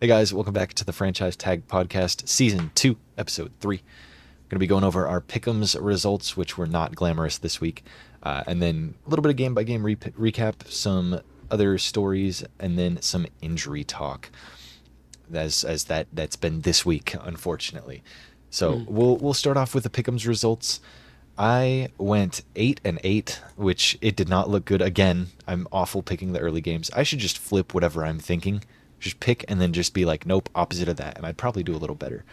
Hey guys, welcome back to the Franchise Tag Podcast, Season 2, Episode 3. We're going to be going over our PickEms results, which were not glamorous this week, and then a little bit of game-by-game recap, some other stories, and then some injury talk, as that's been this week, unfortunately. So we'll start off with the PickEms results. I went 8-8, which it did not look good. Again, I'm awful picking the early games. I should just flip whatever I'm thinking. Just pick and then just be like, nope, opposite of that, and I'd probably do a little better.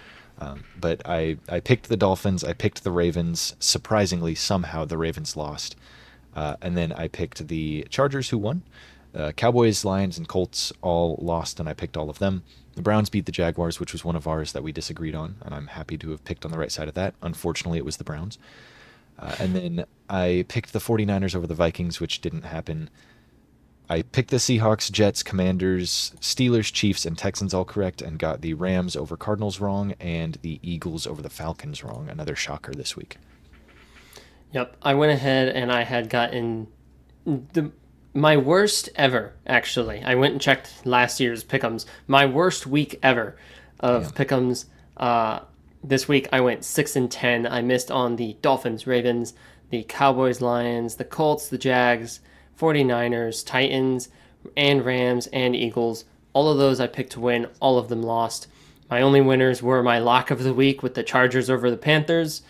But I picked the Dolphins, I picked the Ravens. Surprisingly, somehow the Ravens lost. And then I picked the Chargers, who won. Cowboys, Lions, and Colts all lost, and I picked all of them. The Browns beat the Jaguars, which was one of ours that we disagreed on, and I'm happy to have picked on the right side of that. Unfortunately, it was the Browns. And then I picked the 49ers over the Vikings, which didn't happen. I picked the Seahawks, Jets, Commanders, Steelers, Chiefs, and Texans all correct, and got the Rams over Cardinals wrong, and the Eagles over the Falcons wrong. Another shocker this week. Yep, I went ahead and I had gotten my worst ever, actually. I went and checked last year's Pick'ems. My worst week ever of Pick'ems. This week I went 6-10. I missed on the Dolphins, Ravens, the Cowboys, Lions, the Colts, the Jags, 49ers, Titans, and Rams, and Eagles. All of those I picked to win. All of them lost. My only winners were my lock of the week with the Chargers over the Panthers,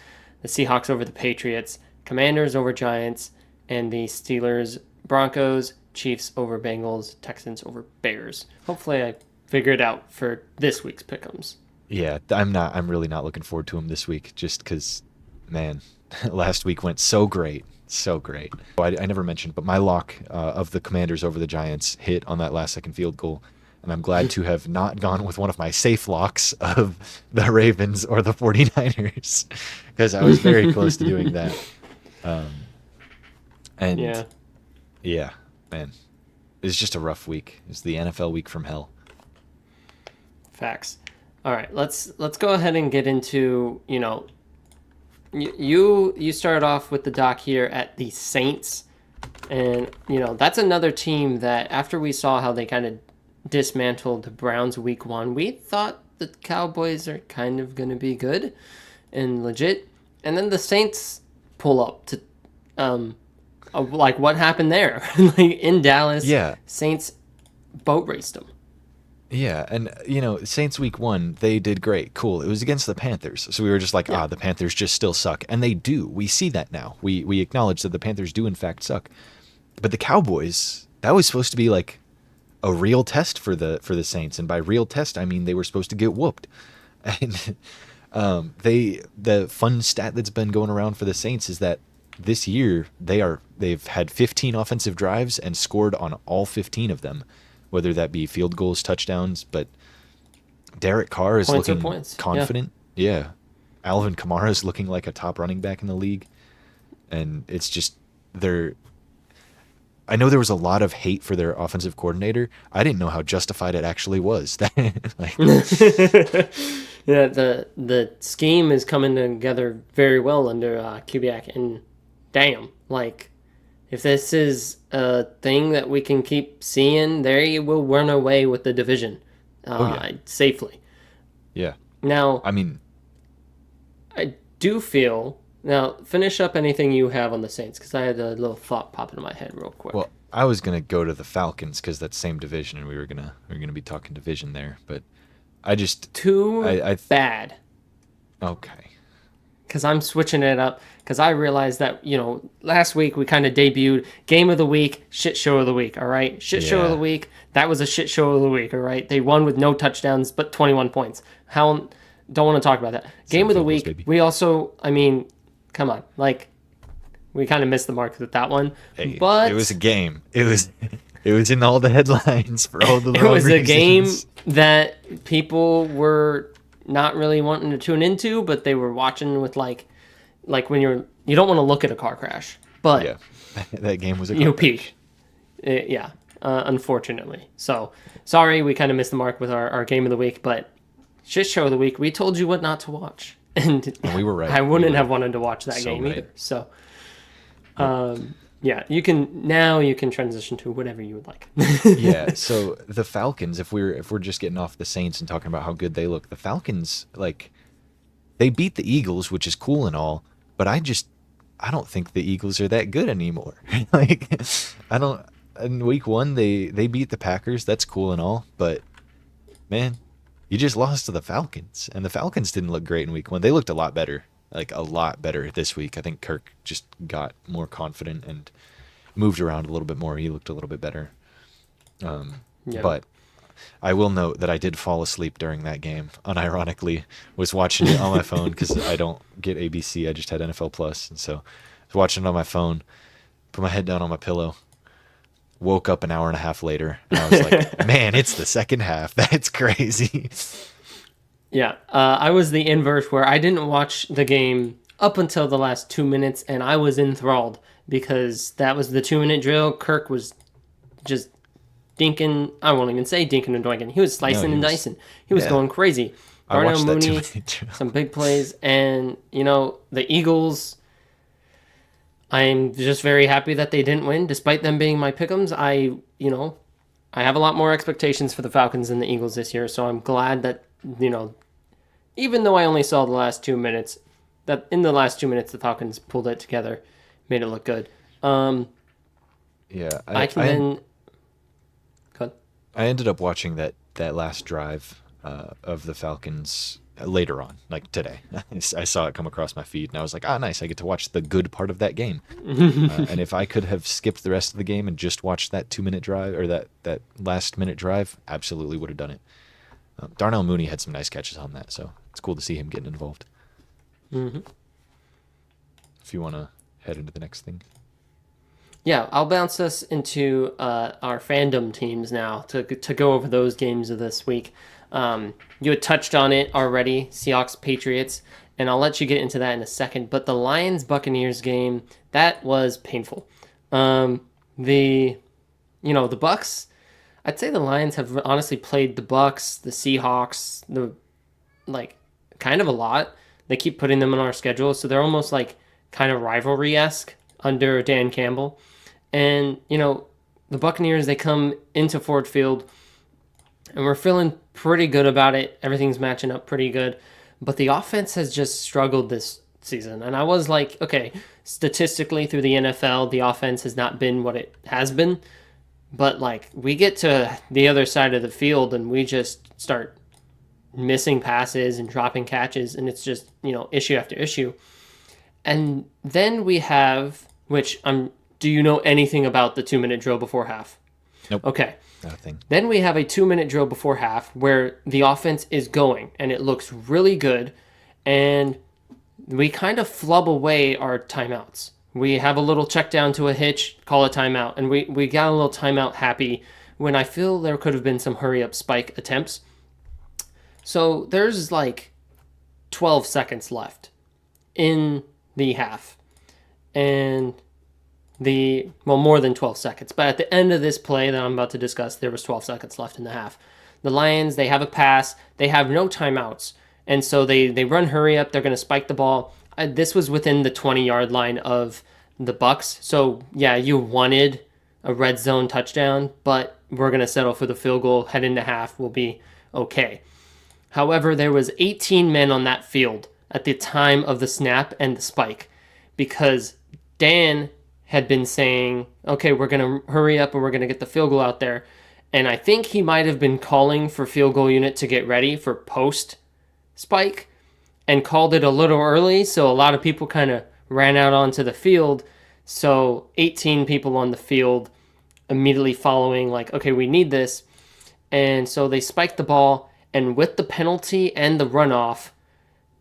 the Seahawks over the Patriots, Commanders over Giants, and the Steelers, Broncos, Chiefs over Bengals, Texans over Bears. Hopefully I figure it out for this week's Pick'ems. Yeah, I'm really not looking forward to them this week, just because, man, last week went so great. So great. I never mentioned, but my lock of the Commanders over the Giants hit on that last-second field goal, and I'm glad to have not gone with one of my safe locks of the Ravens or the 49ers, because I was very close to doing that. Yeah, man, it's just a rough week. It's the NFL week from hell. Facts. All right, let's go ahead and get into, You started off with the doc here at the Saints, and that's another team that after we saw how they kind of dismantled the Browns week 1, we thought the Cowboys are kind of going to be good and legit, and then the Saints pull up to like what happened there like in Dallas. Yeah, Saints boat raced them. Yeah, and Saints week 1, they did great. Cool. It was against the Panthers. So we were just like, the Panthers just still suck. And they do. We see that now. We acknowledge that the Panthers do in fact suck. But the Cowboys, that was supposed to be like a real test for the Saints. And by real test, I mean they were supposed to get whooped. And the fun stat that's been going around for the Saints is that this year they've had 15 offensive drives and scored on all 15 of them, whether that be field goals, touchdowns. But Derek Carr is looking confident. Yeah. Alvin Kamara is looking like a top running back in the league. And it's just I know there was a lot of hate for their offensive coordinator. I didn't know how justified it actually was. Yeah, the scheme is coming together very well under Kubiak. And damn, if this is a thing that we can keep seeing, they will run away with the division safely. Yeah. Now, I mean, I do feel... Now, finish up anything you have on the Saints, because I had a little thought pop into my head real quick. Well, I was going to go to the Falcons because that's same division, and we were gonna be talking division there. But I just... bad. Okay. Because I'm switching it up, because I realized that, last week we kind of debuted Game of the Week, Shit Show of the Week, all right? Show of the Week, that was a shit show of the week, all right? They won with no touchdowns, but 21 points. Don't want to talk about that. Game of the Week, baby. We also, come on, we kind of missed the mark with that one. Hey, but it was a game. It was in all the headlines for all the It was a game that people were not really wanting to tune into, but they were watching with like when you don't want to look at a car crash, but yeah, that game was a car peak. Unfortunately. So sorry, we kind of missed the mark with our game of the week, but shit show of the week, we told you what not to watch, and we were right. I wouldn't have wanted to watch that game either. So Yeah, you can transition to whatever you would like. Yeah, so the Falcons, if we're just getting off the Saints and talking about how good they look, the Falcons, like, they beat the Eagles, which is cool and all, but I don't think the Eagles are that good anymore. Like, I don't. In week one, they beat the Packers. That's cool and all, but man, you just lost to the Falcons, and the Falcons didn't look great in week one. They looked a lot better, like a lot better this week. I think Kirk just got more confident and moved around a little bit more. He looked a little bit better. Yeah. But I will note that I did fall asleep during that game. Unironically, was watching it on my phone because I don't get ABC. I just had NFL Plus, and so I was watching it on my phone. Put my head down on my pillow. Woke up an hour and a half later, and I was like, "Man, it's the second half. That's crazy." Yeah, I was the inverse where I didn't watch the game up until the last 2 minutes, and I was enthralled because that was the 2 minute drill. Kirk was just dinking. I won't even say dinking and doinking. He was No, slicing he and was. dicing. He was Yeah, going crazy. I Darnell watched that too Mooney, many times. some big plays, and the Eagles. I'm just very happy that they didn't win, despite them being my pick'ems. I have a lot more expectations for the Falcons than the Eagles this year, so I'm glad that even though I only saw the last 2 minutes, that in the last 2 minutes the Falcons pulled it together, made it look good. Yeah, I can then. Go I ended up watching that last drive of the Falcons later on, like today. I saw it come across my feed, and I was like, "Ah, nice! I get to watch the good part of that game." And if I could have skipped the rest of the game and just watched that 2 minute drive or that last minute drive, absolutely would have done it. Darnell Mooney had some nice catches on that, so it's cool to see him getting involved. Mm-hmm. If you want to head into the next thing. Yeah, I'll bounce us into our fandom teams now to go over those games of this week. You had touched on it already, Seahawks Patriots, and I'll let you get into that in a second. But the Lions Buccaneers game, that was painful. The Bucks. I'd say the Lions have honestly played the Bucks, the Seahawks, the like kind of a lot. They keep putting them on our schedule, so they're almost like kind of rivalry esque under Dan Campbell. And the Buccaneers, they come into Ford Field, and we're feeling pretty good about it. Everything's matching up pretty good, but the offense has just struggled this season. And I was like, okay, statistically through the NFL, the offense has not been what it has been. But like we get to the other side of the field and we just start missing passes and dropping catches, and it's just issue after issue. And then we have, which do you know anything about the 2 minute drill before half? Nope. Okay. Nothing. Then we have a 2 minute drill before half where the offense is going and it looks really good, and we kind of flub away our timeouts. We have a little check down to a hitch, call a timeout, and we got a little timeout happy when I feel there could have been some hurry up spike attempts. So there's like 12 seconds left in the half. And more than 12 seconds. But at the end of this play that I'm about to discuss, there was 12 seconds left in the half. The Lions, they have a pass. They have no timeouts. And so they run hurry up. They're going to spike the ball. This was within the 20-yard line of the Bucks. So, yeah, you wanted a red zone touchdown, but we're going to settle for the field goal. Head into half. We'll be okay. However, there was 18 men on that field at the time of the snap and the spike because Dan had been saying, okay, we're going to hurry up and we're going to get the field goal out there. And I think he might have been calling for field goal unit to get ready for post spike and called it a little early. So a lot of people kind of ran out onto the field. So 18 people on the field immediately following like, okay, we need this. And so they spiked the ball. And with the penalty and the runoff,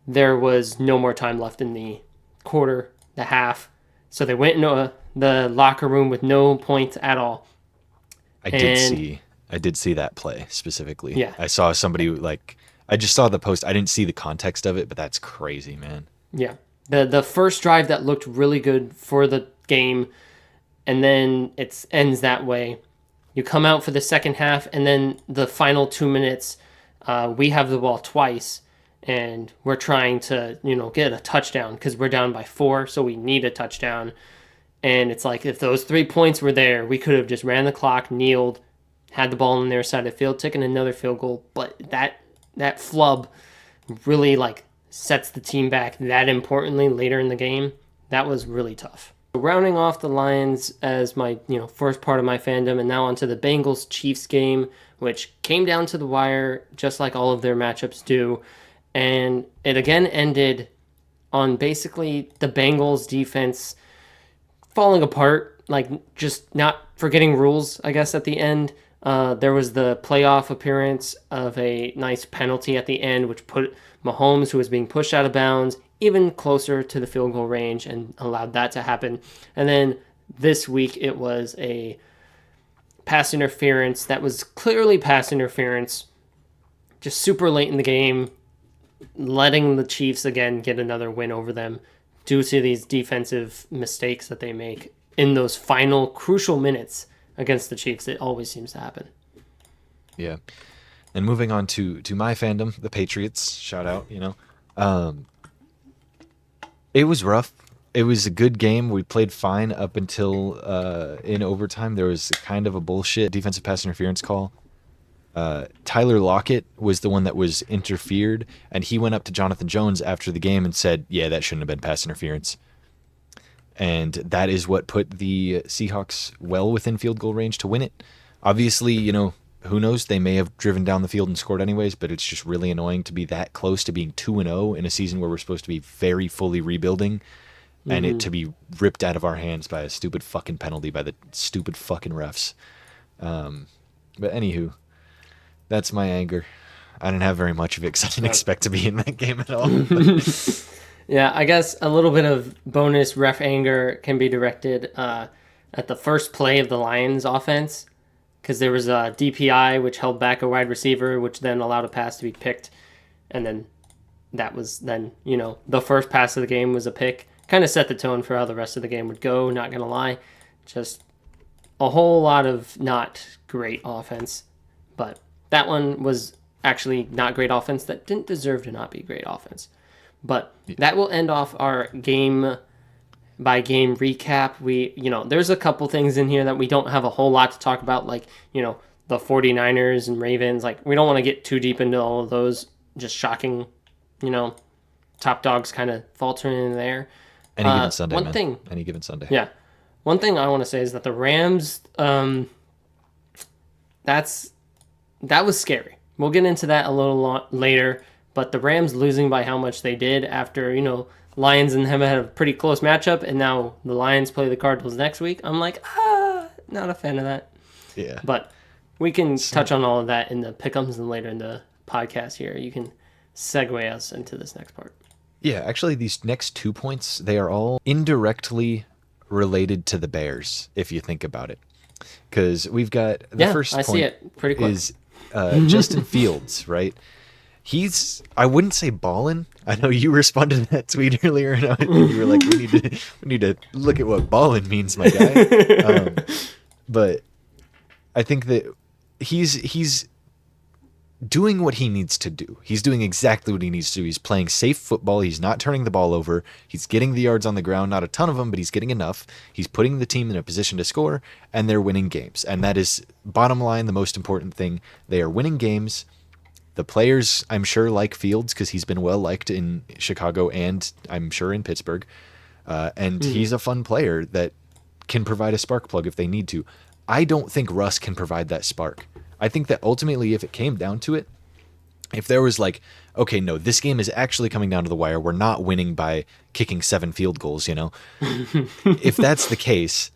there was no more time left in the quarter, the half. So they went into the locker room with no points at all. I did see that play specifically. Yeah. I saw somebody I just saw the post. I didn't see the context of it, but that's crazy, man. Yeah. The first drive that looked really good for the game, and then it ends that way. You come out for the second half, and then the final 2 minutes, we have the ball twice, and we're trying to get a touchdown because we're down by 4, so we need a touchdown. And it's like, if those 3 points were there, we could have just ran the clock, kneeled, had the ball on their side of the field, taken another field goal. But that flub really like sets the team back that importantly later in the game. That was really tough. Rounding off the Lions as my first part of my fandom, and now onto the Bengals Chiefs game, which came down to the wire just like all of their matchups do, and it again ended on basically the Bengals defense falling apart, like just not forgetting rules, I guess, at the end. There was the playoff appearance of a nice penalty at the end, which put Mahomes, who was being pushed out of bounds, even closer to the field goal range and allowed that to happen. And then this week it was a pass interference that was clearly pass interference, just super late in the game, letting the Chiefs again get another win over them due to these defensive mistakes that they make in those final crucial minutes against the Chiefs. It always seems to happen. Yeah. And moving on to my fandom, the Patriots, shout out, it was rough. It was a good game. We played fine up until in overtime. There was kind of a bullshit defensive pass interference call. Tyler Lockett was the one that was interfered, and he went up to Jonathan Jones after the game and said, yeah, that shouldn't have been pass interference. And that is what put the Seahawks well within field goal range to win it. Obviously, who knows? They may have driven down the field and scored anyways, but it's just really annoying to be that close to being 2-0 in a season where we're supposed to be very fully rebuilding, and it to be ripped out of our hands by a stupid fucking penalty by the stupid fucking refs. But anywho, that's my anger. I didn't have very much of it because I didn't expect to be in that game at all. Yeah, I guess a little bit of bonus ref anger can be directed at the first play of the Lions offense, because there was a DPI which held back a wide receiver, which then allowed a pass to be picked. And then that was then, the first pass of the game was a pick. Kind of set the tone for how the rest of the game would go, not going to lie. Just a whole lot of not great offense. But that one was actually not great offense that didn't deserve to not be great offense. But that will end off our game by game recap. We, there's a couple things in here that we don't have a whole lot to talk about, like, the 49ers and Ravens. Like, we don't want to get too deep into all of those just shocking, top dogs kind of faltering in there. Any given Sunday, Any given Sunday. Yeah. One thing I want to say is that the Rams, that was scary. We'll get into that a little later. But the Rams losing by how much they did after, Lions and them had a pretty close matchup, and now the Lions play the Cardinals next week. I'm like, not a fan of that. Yeah. But we can touch on all of that in the pick'ems and later in the podcast here. You can segue us into this next part. Yeah, actually, these next 2 points, they are all indirectly related to the Bears, if you think about it. Because we've got the first point see it pretty quick. Is Justin Fields, right? He's, I wouldn't say ballin'. I know you responded to that tweet earlier, and you were like, we need to look at what ballin' means, my guy. But I think that he's doing what he needs to do. He's doing exactly what he needs to do. He's playing safe football. He's not turning the ball over. He's getting the yards on the ground, not a ton of them, but he's getting enough. He's putting the team in a position to score, and they're winning games. And that is, bottom line, the most important thing. They are winning games. The players, I'm sure, like Fields because he's been well liked in Chicago and I'm sure in Pittsburgh. And he's a fun player that can provide a spark plug if they need to. I don't think Russ can provide that spark. I think that ultimately, if it came down to it, if there was like, okay, no, this game is actually coming down to the wire. We're not winning by kicking 7 field goals, If that's the case,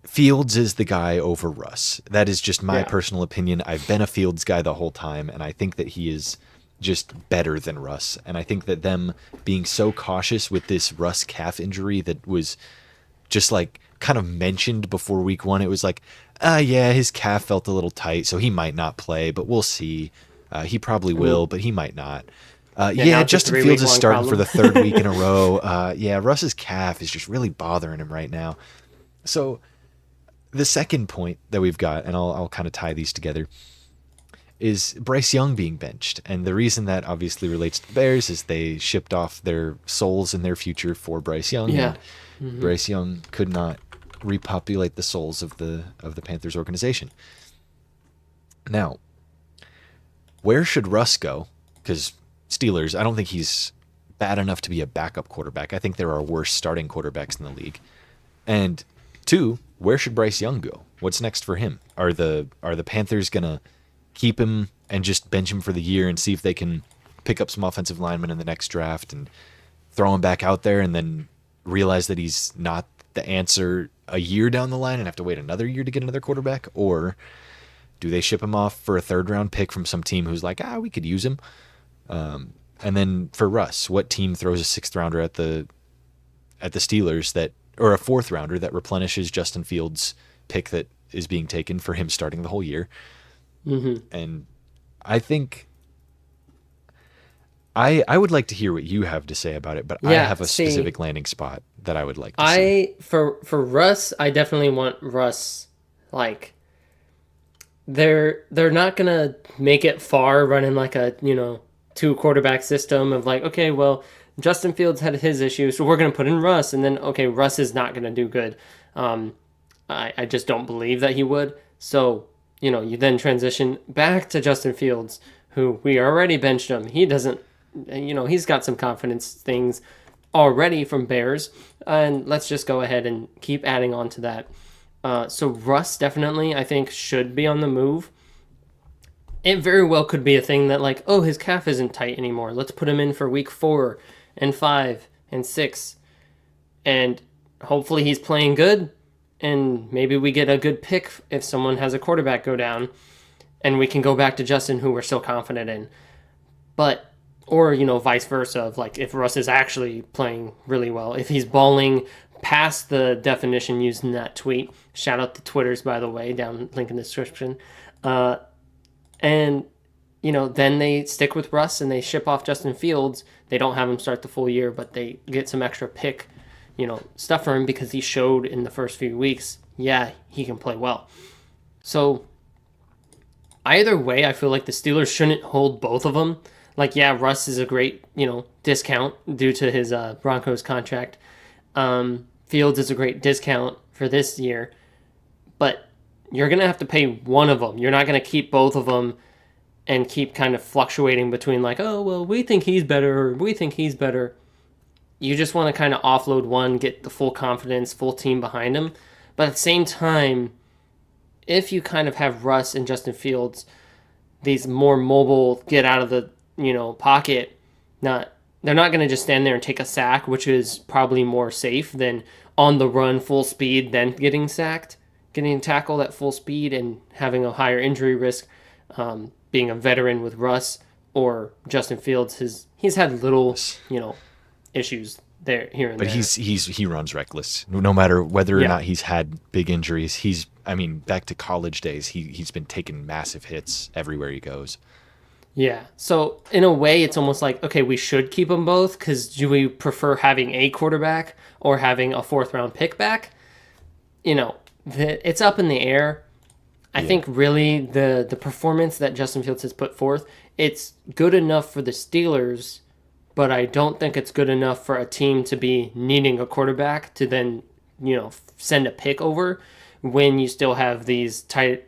Fields is the guy over Russ. That is just my personal opinion. I've been a Fields guy the whole time, and I think that he is just better than Russ. And I think that them being so cautious with this Russ calf injury that was just like kind of mentioned before week 1, it was like, yeah, his calf felt a little tight, so he might not play, but we'll see. He probably will, but he might not. Justin Fields is starting for the 3rd week in a row. Russ's calf is just really bothering him right now. So the second point that we've got, and I'll kind of tie these together, is Bryce Young being benched. And the reason that obviously relates to the Bears is they shipped off their souls and their future for Bryce Young. Yeah. And Bryce Young could not repopulate the souls of the Panthers organization. Now, where should Russ go? Because Steelers, I don't think he's bad enough to be a backup quarterback. I think there are worse starting quarterbacks in the league. And two, where should Bryce Young go? What's next for him? Are the Panthers gonna keep him and just bench him for the year and see if they can pick up some offensive linemen in the next draft and throw him back out there and then realize that he's not the answer a year down the line and have to wait another year to get another quarterback? Or do they ship him off for a third-round pick from some team who's like, we could use him? And then for Russ, what team throws a sixth-rounder at the Steelers or a fourth-rounder that replenishes Justin Fields' pick that is being taken for him starting the whole year? And I think I would like to hear what you have to say about it, but I have a specific landing spot that I would like to see. For Russ, I definitely want Russ, like, they're not gonna make it far running like a, two quarterback system of like, okay, well, Justin Fields had his issues, so we're gonna put in Russ, and then okay, Russ is not gonna do good. I just don't believe that he would. So, you then transition back to Justin Fields, who we already benched him. He doesn't, he's got some confidence things already from Bears, and let's just go ahead and keep adding on to that. So Russ definitely, I think, should be on the move. It very well could be a thing that like, oh, his calf isn't tight anymore. Let's put him in for week 4 and 5 and 6. And hopefully he's playing good. And maybe we get a good pick if someone has a quarterback go down. And we can go back to Justin, who we're still confident in. But, or, vice versa, of like if Russ is actually playing really well, if he's balling past the definition used in that tweet. Shout out to Twitters, by the way, down link in the description. And, then they stick with Russ and they ship off Justin Fields. They don't have him start the full year, but they get some extra pick, stuff for him because he showed in the first few weeks, he can play well. So either way, I feel like the Steelers shouldn't hold both of them. Like, Russ is a great, discount due to his Broncos contract. Fields is a great discount for this year, but you're going to have to pay one of them. You're not going to keep both of them and keep kind of fluctuating between like, oh, well, we think he's better, or we think he's better. You just want to kind of offload one, get the full confidence, full team behind him. But at the same time, if you kind of have Russ and Justin Fields, these more mobile, get out of the, pocket, they're not going to just stand there and take a sack, which is probably more safe than on the run, full speed, then getting sacked, getting tackled at full speed and having a higher injury risk. Being a veteran with Russ or Justin Fields, he's had little, issues there here and there. But he runs reckless. No matter whether or not he's had big injuries. Back to college days, he's been taking massive hits everywhere he goes. Yeah. So in a way, it's almost like, okay, we should keep them both because do we prefer having a quarterback or having a 4th-round pick back? It's up in the air. I think really the performance that Justin Fields has put forth, it's good enough for the Steelers, but I don't think it's good enough for a team to be needing a quarterback to then, send a pick over when you still have these tight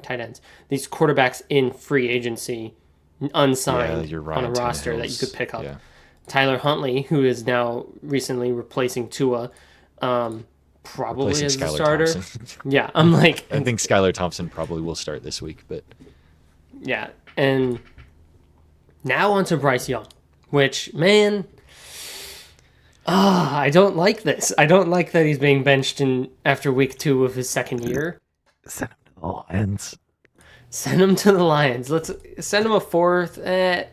ends, these quarterbacks in free agency, unsigned on a roster that you could pick up. Yeah. Tyler Huntley, who is now recently replacing Tua, probably as a starter. Yeah, I think Skylar Thompson probably will start this week, but yeah. And now on to Bryce Young, which, man, I don't like this. I don't like that he's being benched after week 2 of his second year. Send him to the Lions. Send him to the Lions. Let's send him a 4th, a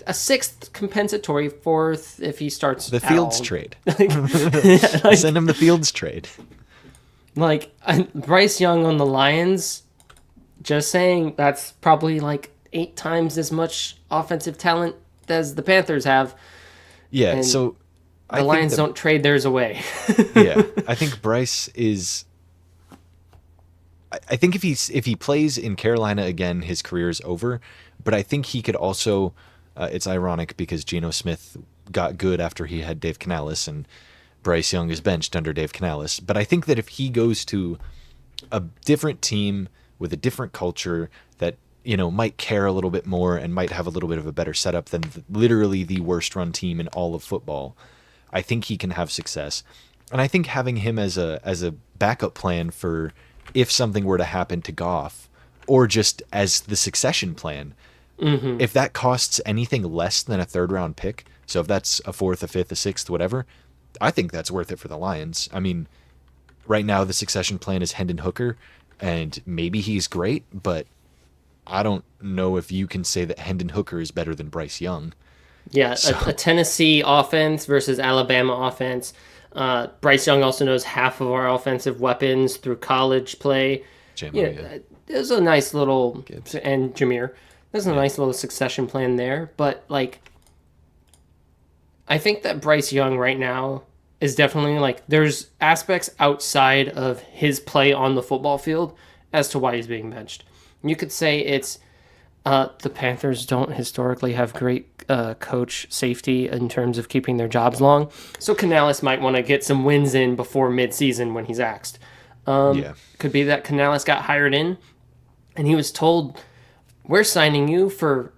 6th compensatory 4th if he starts the Fields trade. Send him the Fields trade. Bryce Young on the Lions, just saying, that's probably 8 times as much offensive talent as the Panthers have. Yeah, and so the Lions don't trade theirs away. Yeah, I think Bryce is... I think if he plays in Carolina again, his career is over. But I think he could also. It's ironic because Geno Smith got good after he had Dave Canales, and Bryce Young is benched under Dave Canales. But I think that if he goes to a different team with a different culture that might care a little bit more and might have a little bit of a better setup than literally the worst run team in all of football, I think he can have success. And I think having him as a backup plan for if something were to happen to Goff, or just as the succession plan, if that costs anything less than a third round pick, so if that's a fourth, a fifth, a sixth, whatever, I think that's worth it for the Lions. I mean, right now the succession plan is Hendon Hooker, and maybe he's great, but I don't know if you can say that Hendon Hooker is better than Bryce Young. Yeah, So, a Tennessee offense versus Alabama offense. Bryce Young also knows half of our offensive weapons through college play. yeah. There's a nice little Gibbs. and Jameer. There's a nice little succession plan there, but like, I think that Bryce Young right now is definitely like there's aspects outside of his play on the football field as to why he's being benched. You could say it's the Panthers don't historically have great coach safety in terms of keeping their jobs long, so Canales might want to get some wins in before midseason when he's axed. Could be that Canales got hired in, and he was told, "We're signing you for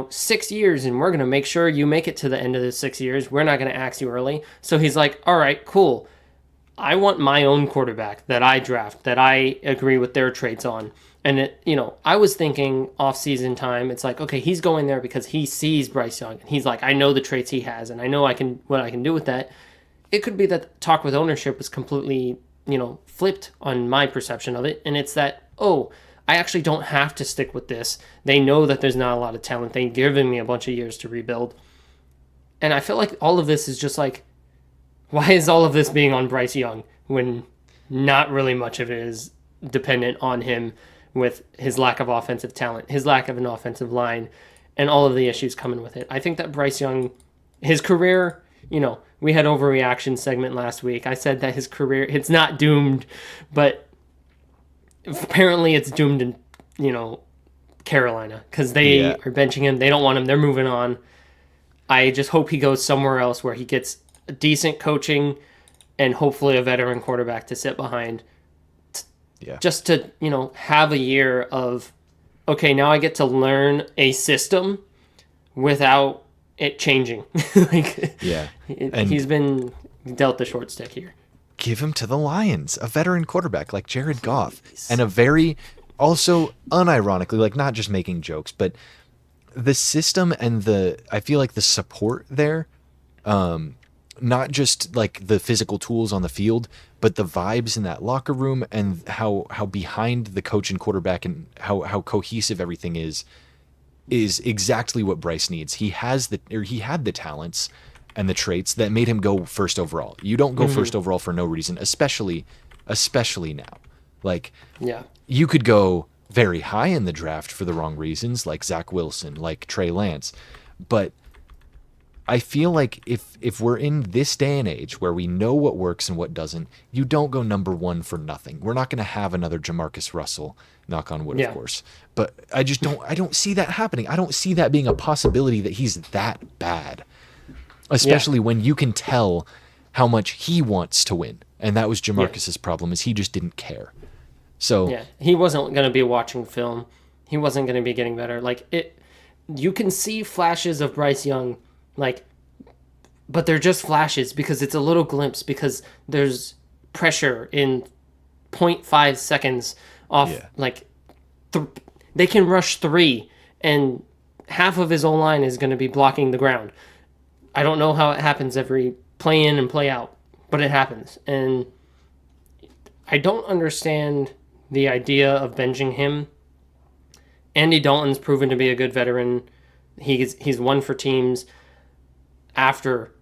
6 years, and we're going to make sure you make it to the end of the 6 years. We're not going to axe you early." So he's like, "All right, cool. I want my own quarterback that I draft, that I agree with their traits on." And I was thinking off-season time, it's like, okay, he's going there because he sees Bryce Young, and he's like, I know the traits he has, and I know what I can do with that. It could be that talk with ownership was completely, flipped on my perception of it, and it's that, oh, I actually don't have to stick with this. They know that there's not a lot of talent. They've given me a bunch of years to rebuild. And I feel like all of this is just like, why is all of this being on Bryce Young when not really much of it is dependent on him with his lack of offensive talent, his lack of an offensive line, and all of the issues coming with it? I think that Bryce Young, his career, we had overreaction segment last week. I said that his career, it's not doomed, but apparently it's doomed in, Carolina, because they are benching him. They don't want him. They're moving on. I just hope he goes somewhere else where he gets decent coaching and hopefully a veteran quarterback to sit behind. Yeah. Just to, have a year of, okay, now I get to learn a system without it changing. He's been dealt the short stick here. Give him to the Lions, a veteran quarterback like Jared Goff, and a very, also unironically, like not just making jokes, but the system and I feel like the support there, not just like the physical tools on the field, but the vibes in that locker room and how behind the coach and quarterback and how cohesive everything is exactly what Bryce needs. He had the talents and the traits that made him go first overall. You don't go first overall for no reason, especially now. Like, you could go very high in the draft for the wrong reasons, like Zach Wilson, like Trey Lance. But I feel like if we're in this day and age where we know what works and what doesn't, you don't go number one for nothing. We're not going to have another Jamarcus Russell, knock on wood, of course. But I don't see that happening. I don't see that being a possibility that he's that bad. Especially when you can tell how much he wants to win. And that was Jamarcus's problem, is he just didn't care. So he wasn't going to be watching film. He wasn't going to be getting better. You can see flashes of Bryce Young, but they're just flashes because it's a little glimpse, because there's pressure in 0.5 seconds off. They can rush 3, and half of his O-line is going to be blocking the ground. I don't know how it happens every play in and play out, but it happens. And I don't understand the idea of benching him. Andy Dalton's proven to be a good veteran. He's won for teams after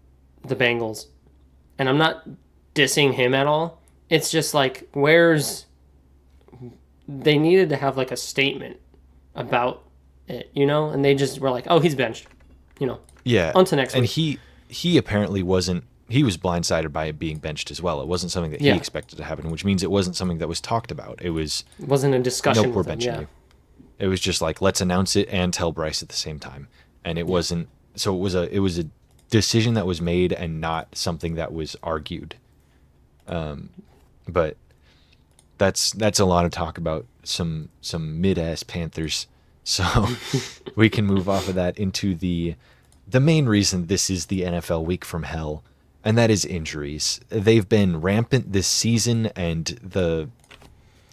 the Bengals. And I'm not dissing him at all. It's just like, they needed to have a statement about it, and they just were like, oh, he's benched, Yeah. on to next week. And he apparently wasn't he was blindsided by it being benched as well. It wasn't something that he expected to happen, which means it wasn't something that was talked about. It wasn't a discussion. Nope, we're benching you. It was just like, let's announce it and tell Bryce at the same time. And it wasn't. So it was a decision that was made and not something that was argued. But that's a lot of talk about some mid-ass Panthers. So we can move off of that into the main reason this is the NFL week from hell, and that is injuries. They've been rampant this season, and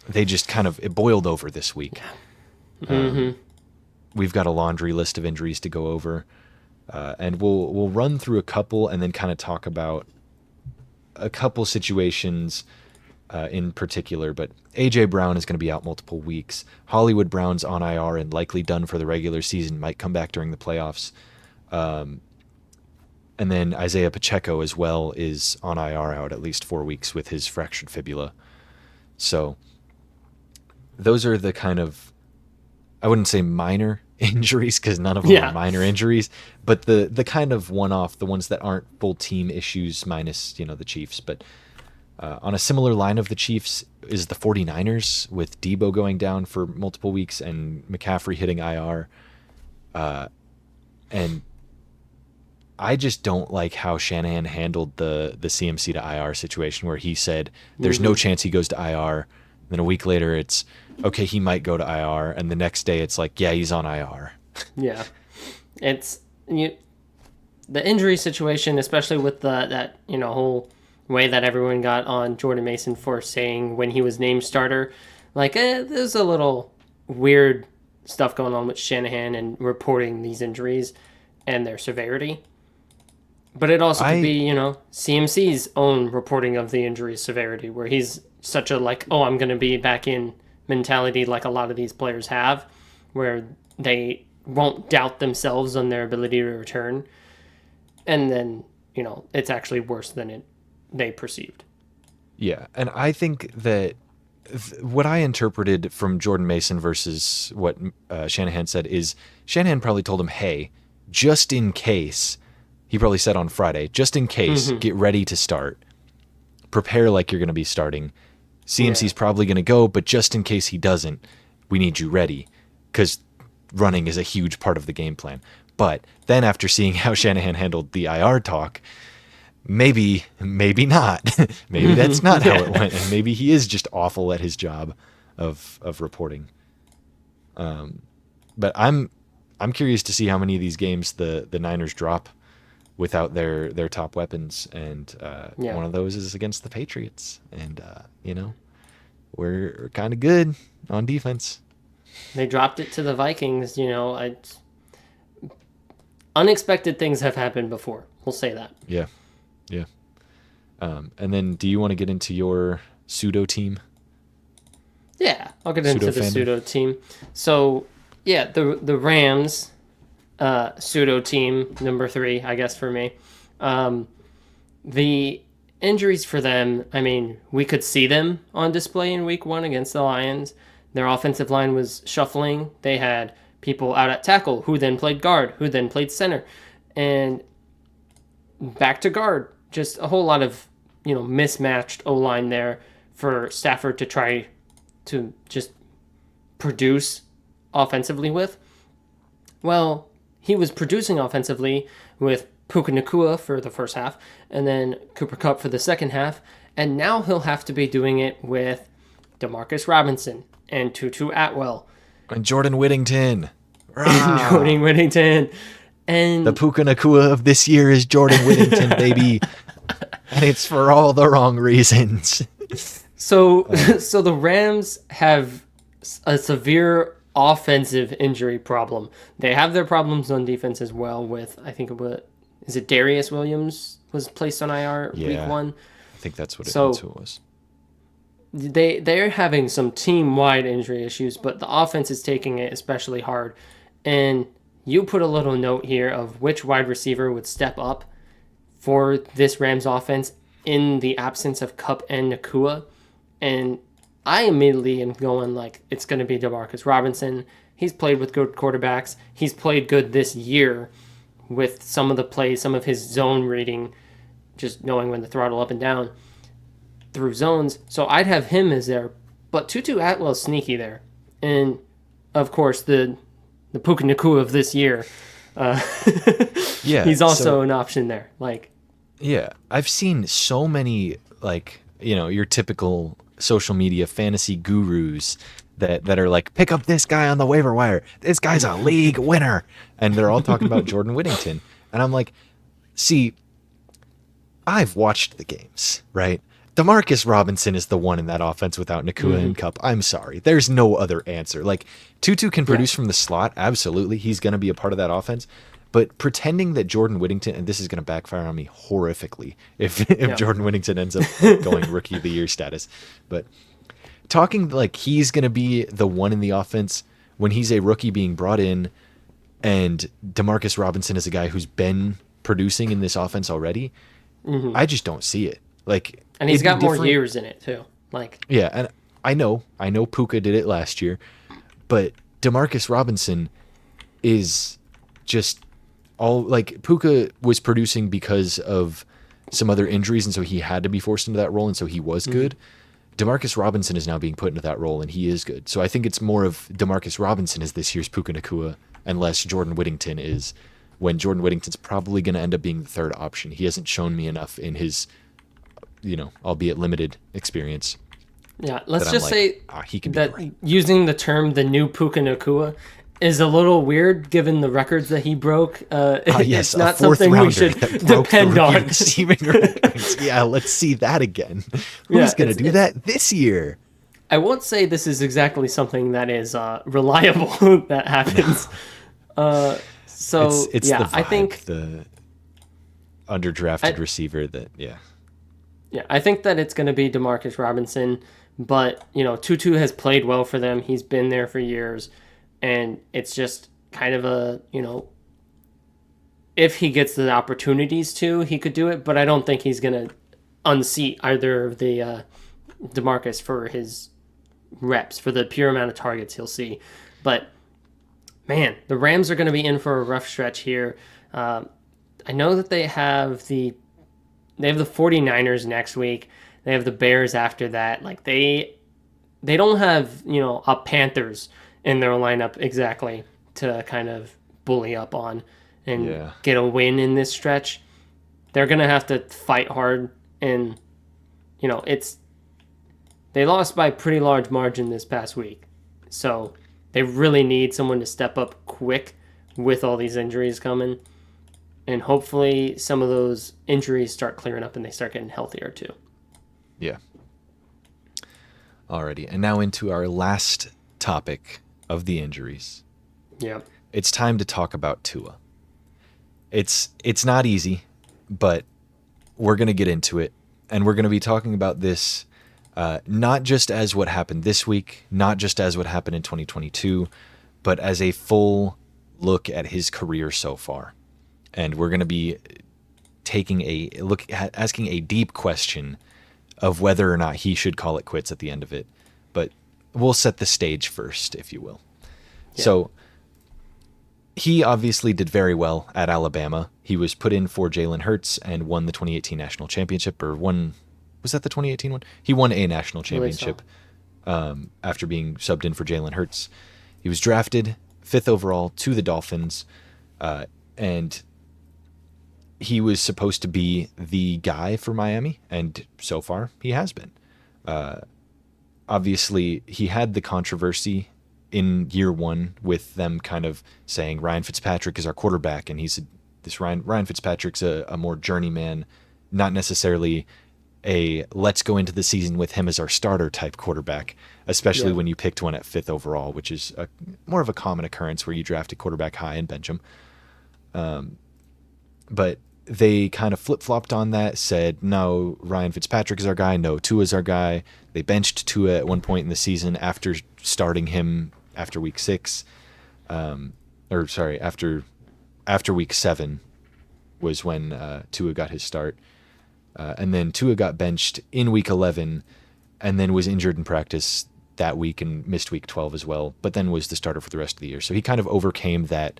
they just kind of, it boiled over this week. We've got a laundry list of injuries to go over, and we'll run through a couple and then kind of talk about a couple situations in particular. But A.J. Brown is going to be out multiple weeks. Hollywood Brown's on IR and likely done for the regular season, might come back during the playoffs. And then Isaiah Pacheco as well is on IR out at least 4 weeks with his fractured fibula. So those are the kind of, I wouldn't say minor injuries because none of them are minor injuries, but the kind of one-off, the ones that aren't full team issues minus, the Chiefs. But on a similar line of the Chiefs is the 49ers with Debo going down for multiple weeks and McCaffrey hitting IR. And I just don't like how Shanahan handled the CMC to IR situation where he said there's no chance he goes to IR. Then a week later it's, okay, he might go to IR. And the next day it's like, yeah, he's on IR. Yeah. It's the injury situation, especially with that whole way that everyone got on Jordan Mason for saying when he was named starter, like, there's a little weird stuff going on with Shanahan and reporting these injuries and their severity. But it also could be, CMC's own reporting of the injury severity, where he's such a I'm going to be back in mentality like a lot of these players have, where they won't doubt themselves on their ability to return. And then, it's actually worse than they perceived. Yeah, and I think that what I interpreted from Jordan Mason versus what Shanahan said is Shanahan probably told him, hey, just in case, he probably said on Friday, just in case, get ready to start. Prepare like you're going to be starting. CMC's probably going to go, but just in case he doesn't, we need you ready because running is a huge part of the game plan. But then after seeing how Shanahan handled the IR talk, maybe not. Maybe that's not how it went, and maybe he is just awful at his job of reporting. But I'm curious to see how many of these games the Niners drop without their top weapons, and one of those is against the Patriots, and we're kind of good on defense. They dropped it to the Vikings. Unexpected things have happened before. We'll say that. Yeah. And then, do you want to get into your pseudo team? Yeah, I'll get into the pseudo team. So, the Rams. Pseudo team number 3, I guess, for me. The injuries for them, I mean, we could see them on display in week 1 against the Lions. Their offensive line was shuffling. They had people out at tackle who then played guard, who then played center, and back to guard. Just a whole lot of, mismatched O-line there for Stafford to try to just produce offensively with. Well, he was producing offensively with Puka Nacua for the first half, and then Cooper Kupp for the second half, and now he'll have to be doing it with Demarcus Robinson and Tutu Atwell. And Jordan Whittington. Jordan Whittington. And the Puka Nacua of this year is Jordan Whittington, baby. And it's for all the wrong reasons. So the Rams have a severe offensive injury problem. They have their problems on defense as well with, I think, is it Darius Williams was placed on IR week 1? I think that's what it was. They're having some team-wide injury issues, but the offense is taking it especially hard. And you put a little note here of which wide receiver would step up for this Rams offense in the absence of Kupp and Nacua. And I immediately am going it's going to be Demarcus Robinson. He's played with good quarterbacks. He's played good this year with some of the plays, some of his zone reading just knowing when to throttle up and down through zones. So I'd have him as there. But Tutu Atwell's sneaky there. And, of course, the Puka Nacua of this year. Yeah, he's also an option there. Like, yeah, I've seen so many, like, your typical social media fantasy gurus that are like, pick up this guy on the waiver wire. This guy's a league winner. And they're all talking about Jordan Whittington. And I'm like, see, I've watched the games, right? Demarcus Robinson is the one in that offense without Nacua and Kupp. I'm sorry. There's no other answer. Like, Tutu can produce from the slot. Absolutely. He's going to be a part of that offense. But pretending that Jordan Whittington, and this is going to backfire on me horrifically if Jordan Whittington ends up going rookie of the year status. But talking like he's going to be the one in the offense when he's a rookie being brought in, and Demarcus Robinson is a guy who's been producing in this offense already, I just don't see it. Like, and he's got more years in it too. Like, yeah, and I know Puka did it last year, but Demarcus Robinson is just all like Puka was producing because of some other injuries, and so he had to be forced into that role, and so he was good. Demarcus Robinson is now being put into that role, and he is good. So I think it's more of Demarcus Robinson is this year's Puka Nacua, and less Jordan Whittington is, when Jordan Whittington's probably going to end up being the third option. He hasn't shown me enough in his, albeit limited experience. Yeah, let's just say he can be that great. Using the term the new Puka Nacua is a little weird given the records that he broke. Yes, it's not something we should depend on. Yeah, let's see that again. Who's going to do that this year? I won't say this is exactly something that is reliable that happens. So it's yeah, the vibe, I think the underdrafted receiver that Yeah, I think that it's going to be Demarcus Robinson, but Tutu has played well for them. He's been there for years, and it's just kind of a if he gets the opportunities to, he could do it. But I don't think he's going to unseat either of the Demarcus for his reps, for the pure amount of targets he'll see. But man, the Rams are going to be in for a rough stretch here. I know that they have the 49ers next week. They have the Bears after that. Like they don't have, a Panthers in their lineup exactly to kind of bully up on and get a win in this stretch. They're going to have to fight hard, and they lost by a pretty large margin this past week. So they really need someone to step up quick with all these injuries coming. And hopefully some of those injuries start clearing up and they start getting healthier too. Yeah. Alrighty. And now into our last topic of the injuries. Yeah. It's time to talk about Tua. It's not easy, but we're going to get into it. And we're going to be talking about this not just as what happened this week, not just as what happened in 2022, but as a full look at his career so far. And we're going to be taking a look at asking a deep question of whether or not he should call it quits at the end of it. But we'll set the stage first, if you will. Yeah. So he obviously did very well at Alabama. He was put in for Jalen Hurts and won the 2018 national championship, was that the 2018 one? He won a national championship after being subbed in for Jalen Hurts. He was drafted 5th overall to the Dolphins, and he was supposed to be the guy for Miami, and so far he has been. Obviously, he had the controversy in year one with them kind of saying Ryan Fitzpatrick is our quarterback, and Ryan Fitzpatrick's a more journeyman, not necessarily a let's go into the season with him as our starter type quarterback, especially when you picked one at 5th overall, which is more of a common occurrence where you draft a quarterback high and bench him. But they kind of flip-flopped on that, said, no, Ryan Fitzpatrick is our guy, no, Tua's our guy. They benched Tua at one point in the season after starting him after week 6. After week 7 was when Tua got his start. And then Tua got benched in week 11 and then was injured in practice that week and missed week 12 as well, but then was the starter for the rest of the year. So he kind of overcame that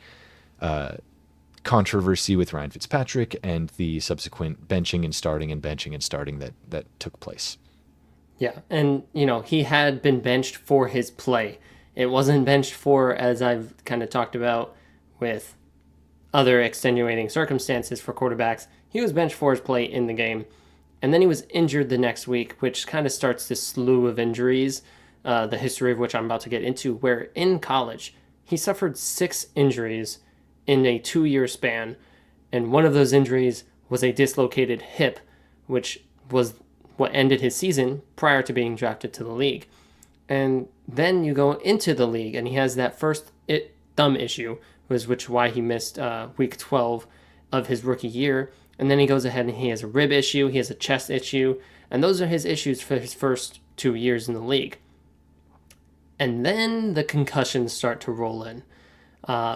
controversy with Ryan Fitzpatrick and the subsequent benching and starting that took place. Yeah, and he had been benched for his play. It wasn't benched for, as I've kind of talked about with other extenuating circumstances for quarterbacks. He was benched for his play in the game. And then he was injured the next week, which kind of starts this slew of injuries, the history of which I'm about to get into, where in college, he suffered 6 injuries in a 2-year span. And one of those injuries was a dislocated hip, which was what ended his season prior to being drafted to the league. And then you go into the league, and he has that first thumb issue, which why he missed week 12 of his rookie year. And then he goes ahead and he has a rib issue, he has a chest issue, and those are his issues for his first 2 years in the league. And then the concussions start to roll in.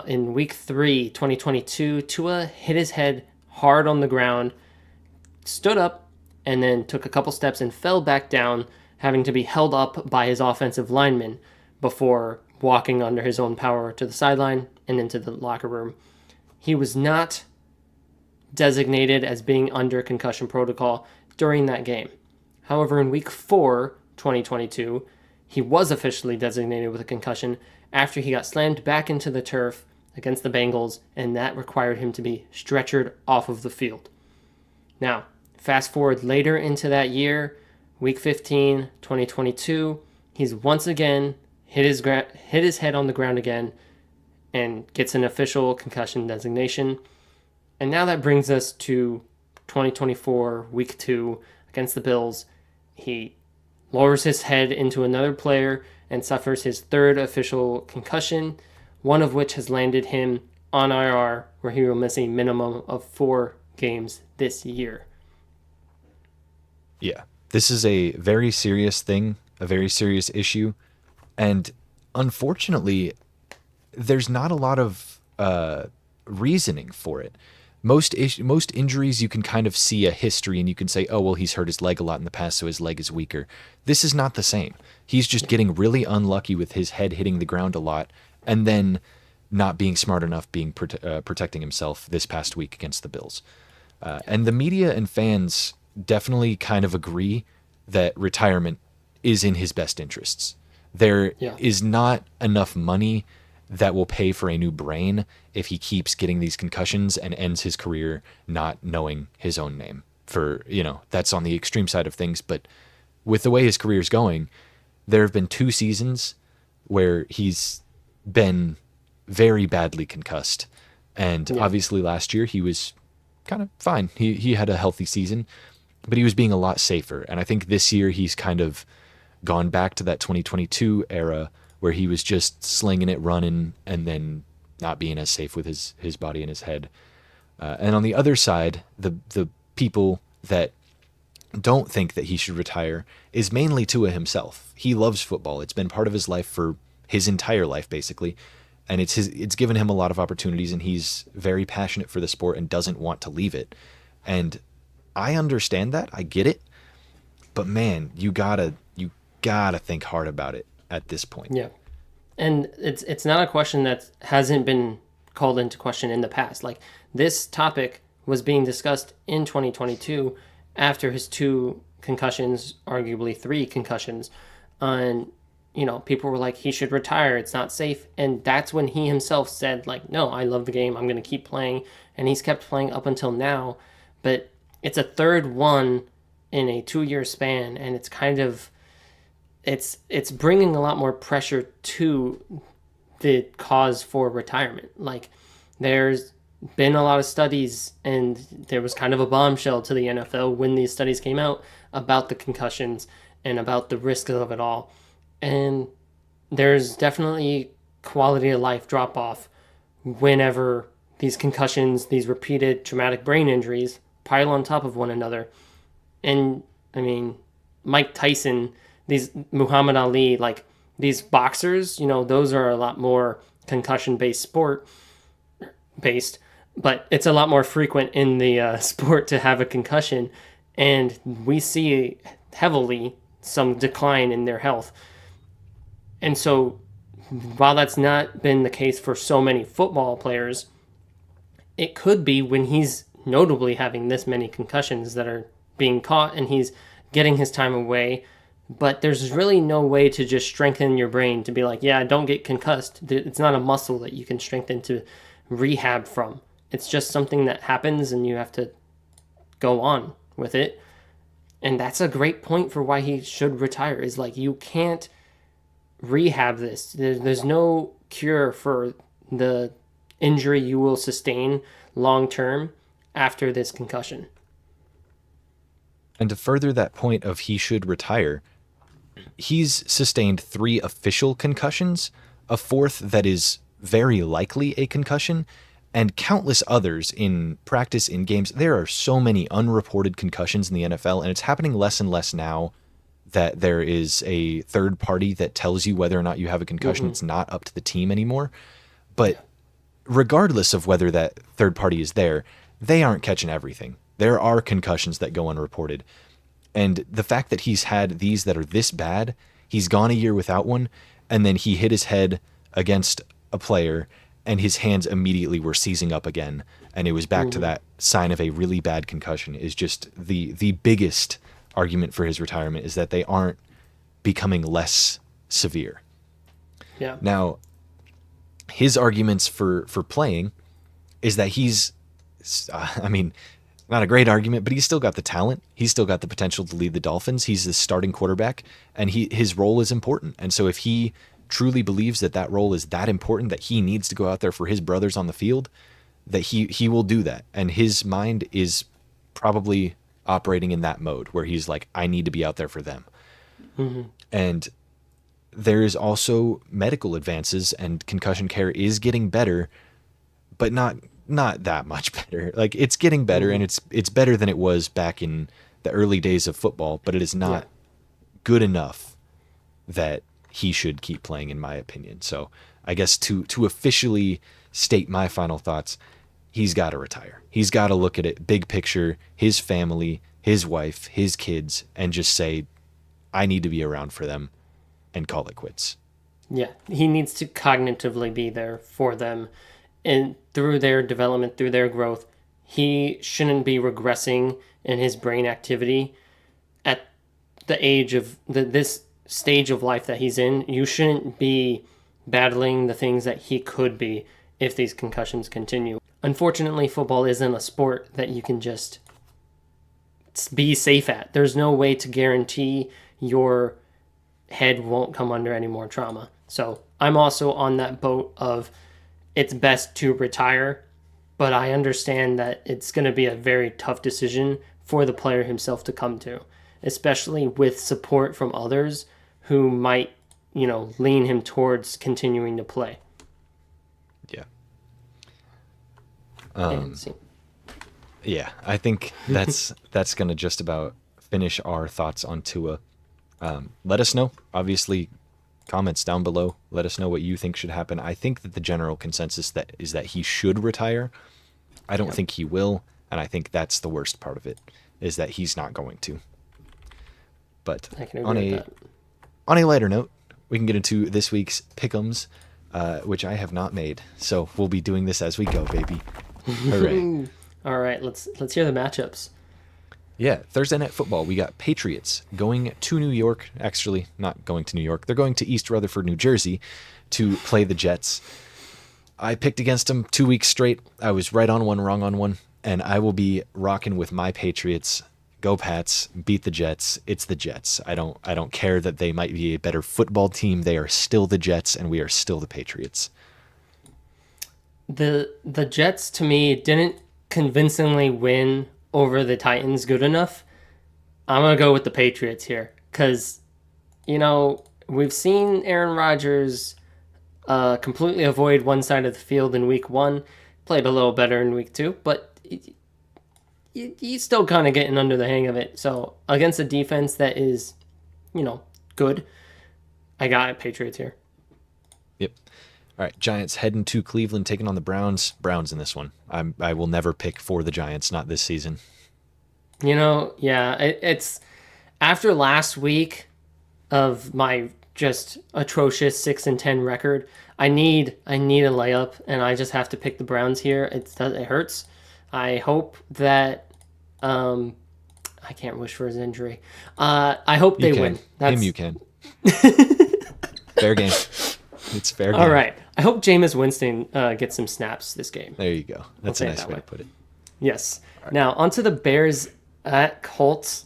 In week 3, 2022, Tua hit his head hard on the ground, stood up, and then took a couple steps and fell back down, having to be held up by his offensive lineman before walking under his own power to the sideline and into the locker room. He was not designated as being under concussion protocol during that game. However, in week 4, 2022, he was officially designated with a concussion after he got slammed back into the turf against the Bengals, and that required him to be stretchered off of the field. Now, fast forward later into that year, week 15, 2022, he's once again hit his head on the ground again and gets an official concussion designation. And now that brings us to 2024, week 2, against the Bills. He lowers his head into another player and suffers his 3rd official concussion, one of which has landed him on IR, where he will miss a minimum of 4 games this year. Yeah, this is a very serious thing, a very serious issue. And unfortunately, there's not a lot of reasoning for it. Most injuries, you can kind of see a history and you can say, oh, well, he's hurt his leg a lot in the past, so his leg is weaker. This is not the same. He's just getting really unlucky with his head hitting the ground a lot and then not being smart enough protecting himself this past week against the Bills. And the media and fans definitely kind of agree that retirement is in his best interests. There is not enough money that will pay for a new brain if he keeps getting these concussions and ends his career not knowing his own name. That's on the extreme side of things. But with the way his career is going, there have been 2 seasons where he's been very badly concussed. And obviously last year he was kind of fine. He had a healthy season, but he was being a lot safer. And I think this year he's kind of gone back to that 2022 era where he was just slinging it, running, and then not being as safe with his body and his head. And on the other side, the people that don't think that he should retire is mainly Tua himself. He loves football. It's been part of his life for his entire life, basically. And it's given him a lot of opportunities, and he's very passionate for the sport and doesn't want to leave it. And I understand that. I get it. But man, you gotta think hard about it at this point. Yeah. And it's not a question that hasn't been called into question in the past. Like, this topic was being discussed in 2022 after his 2 concussions, arguably 3 concussions. And, people were like, he should retire. It's not safe. And that's when he himself said, like, no, I love the game. I'm going to keep playing. And he's kept playing up until now. But it's a 3rd one in a 2-year span. And it's kind of, it's bringing a lot more pressure to the cause for retirement. Like, there's been a lot of studies, and there was kind of a bombshell to the NFL when these studies came out about the concussions and about the risk of it all. And there's definitely quality of life drop off whenever these concussions, these repeated traumatic brain injuries pile on top of one another. And I mean, Mike Tyson, these Muhammad Ali, like these boxers, those are a lot more concussion-based but it's a lot more frequent in the sport to have a concussion, and we see heavily some decline in their health. And so while that's not been the case for so many football players, it could be when he's notably having this many concussions that are being caught and he's getting his time away. But there's really no way to just strengthen your brain to be like, yeah, don't get concussed. It's not a muscle that you can strengthen to rehab from. It's just something that happens and you have to go on with it. And that's a great point for why he should retire, is like, you can't rehab this. There's no cure for the injury you will sustain long term after this concussion. And to further that point of he should retire, he's sustained 3 official concussions, a 4th that is very likely a concussion, and countless others in practice, in games. There are so many unreported concussions in the NFL, and it's happening less and less now that there is a third party that tells you whether or not you have a concussion. It's not up to the team anymore. But regardless of whether that third party is there, they aren't catching everything. There are concussions that go unreported. And the fact that he's had these that are this bad, he's gone a year without one, and then he hit his head against a player, and his hands immediately were seizing up again, and it was back to that sign of a really bad concussion, is just the biggest argument for his retirement, is that they aren't becoming less severe. Yeah. Now, his arguments for playing is that he's, not a great argument, but he's still got the talent. He's still got the potential to lead the Dolphins. He's the starting quarterback, and his role is important. And so if he truly believes that that role is that important, that he needs to go out there for his brothers on the field, that he will do that. And his mind is probably operating in that mode where he's like, I need to be out there for them. And there is also medical advances, and concussion care is getting better, but not that much better. Like, it's getting better, and it's better than it was back in the early days of football, but it is not good enough that he should keep playing, in my opinion. So I guess to officially state my final thoughts, he's got to retire. He's got to look at it big picture, his family, his wife, his kids, and just say, I need to be around for them, and call it quits. Yeah, he needs to cognitively be there for them, and through their development, through their growth. He shouldn't be regressing in his brain activity at the age of this stage of life that he's in. You shouldn't be battling the things that he could be if these concussions continue. Unfortunately, football isn't a sport that you can just be safe at. There's no way to guarantee your head won't come under any more trauma. So I'm also on that boat of, it's best to retire, but I understand that it's going to be a very tough decision for the player himself to come to, especially with support from others who might, lean him towards continuing to play. Yeah. Yeah, I think that's going to just about finish our thoughts on Tua. Let us know, obviously, comments down below. Let us know what you think should happen. I think that the general consensus is that he should retire. I don't think he will, and I think that's the worst part of it, is that he's not going to. But I can agree with that. On a lighter note, we can get into this week's PickEms, which I have not made. So we'll be doing this as we go, baby. Hooray. All right, let's hear the matchups. Yeah, Thursday Night Football, we got Patriots going to New York. Actually, not going to New York. They're going to East Rutherford, New Jersey to play the Jets. I picked against them 2 weeks straight. I was right on one, wrong on one, and I will be rocking with my Patriots. Go Pats, beat the Jets. It's the Jets. I don't care that they might be a better football team. They are still the Jets, and we are still the Patriots. The Jets, to me, didn't convincingly win over the Titans good enough. I'm going to go with the Patriots here because, we've seen Aaron Rodgers completely avoid one side of the field in week 1, played a little better in week 2, but he's still kind of getting under the hang of it. So against a defense that is, good, I got Patriots here. Yep. All right, Giants heading to Cleveland, taking on the Browns. Browns in this one. I will never pick for the Giants, not this season. It's after last week of my just atrocious 6-10 record. I need a layup, and I just have to pick the Browns here. It hurts. I hope that I can't wish for his injury. I hope they win. You can. Fair game. It's fair game. All right. I hope Jameis Winston gets some snaps this game. There you go. That's a nice way to put it. Yes. Right. Now, onto the Bears at Colts.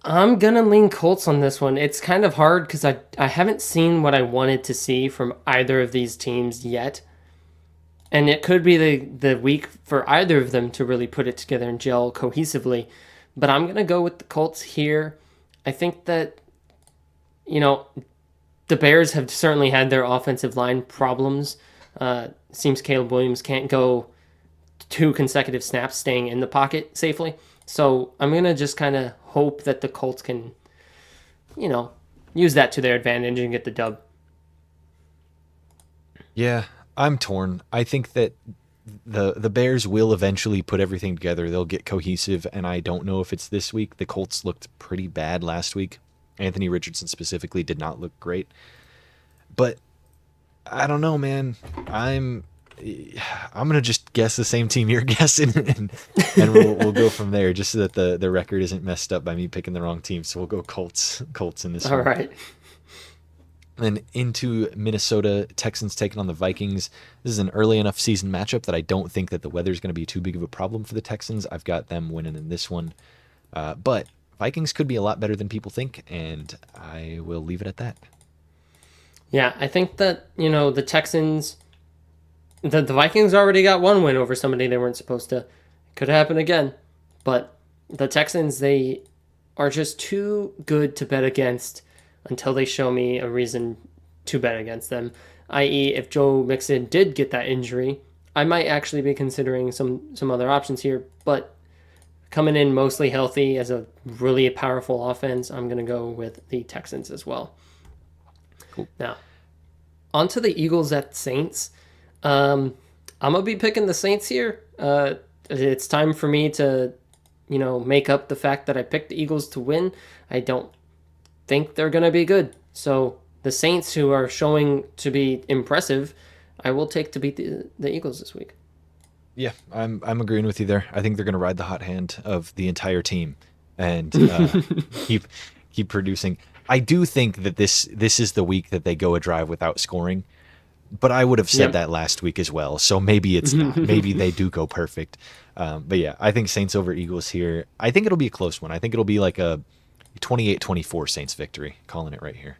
I'm going to lean Colts on this one. It's kind of hard because I haven't seen what I wanted to see from either of these teams yet. And it could be the week for either of them to really put it together and gel cohesively. But I'm going to go with the Colts here. I think that, the Bears have certainly had their offensive line problems. Seems Caleb Williams can't go 2 consecutive snaps staying in the pocket safely. So I'm going to just kind of hope that the Colts can, use that to their advantage and get the dub. Yeah, I'm torn. I think that the Bears will eventually put everything together. They'll get cohesive, and I don't know if it's this week. The Colts looked pretty bad last week. Anthony Richardson specifically did not look great. But I don't know, man. I'm gonna just guess the same team you're guessing, and we'll go from there, just so that the record isn't messed up by me picking the wrong team. So we'll go Colts in this one. All right. Then into Minnesota, Texans taking on the Vikings. This is an early enough season matchup that I don't think that the weather's going to be too big of a problem for the Texans. I've got them winning in this one. But Vikings could be a lot better than people think, and I will leave it at that. Yeah, I think that, the Texans, the Vikings already got one win over somebody they weren't supposed to. Could happen again. But the Texans, they are just too good to bet against until they show me a reason to bet against them. I.e., if Joe Mixon did get that injury, I might actually be considering some other options here. But coming in mostly healthy as a really powerful offense, I'm going to go with the Texans as well. Cool. Now, on to the Eagles at Saints. I'm going to be picking the Saints here. It's time for me to, make up the fact that I picked the Eagles to win. I don't think they're going to be good. So the Saints, who are showing to be impressive, I will take to beat the Eagles this week. Yeah, I'm agreeing with you there. I think they're going to ride the hot hand of the entire team and keep producing. I do think that this is the week that they go a drive without scoring, but I would have said that last week as well. So maybe it's not. Maybe they do go perfect. But yeah, I think Saints over Eagles here. I think it'll be a close one. I think it'll be like a 28-24 Saints victory. Calling it right here.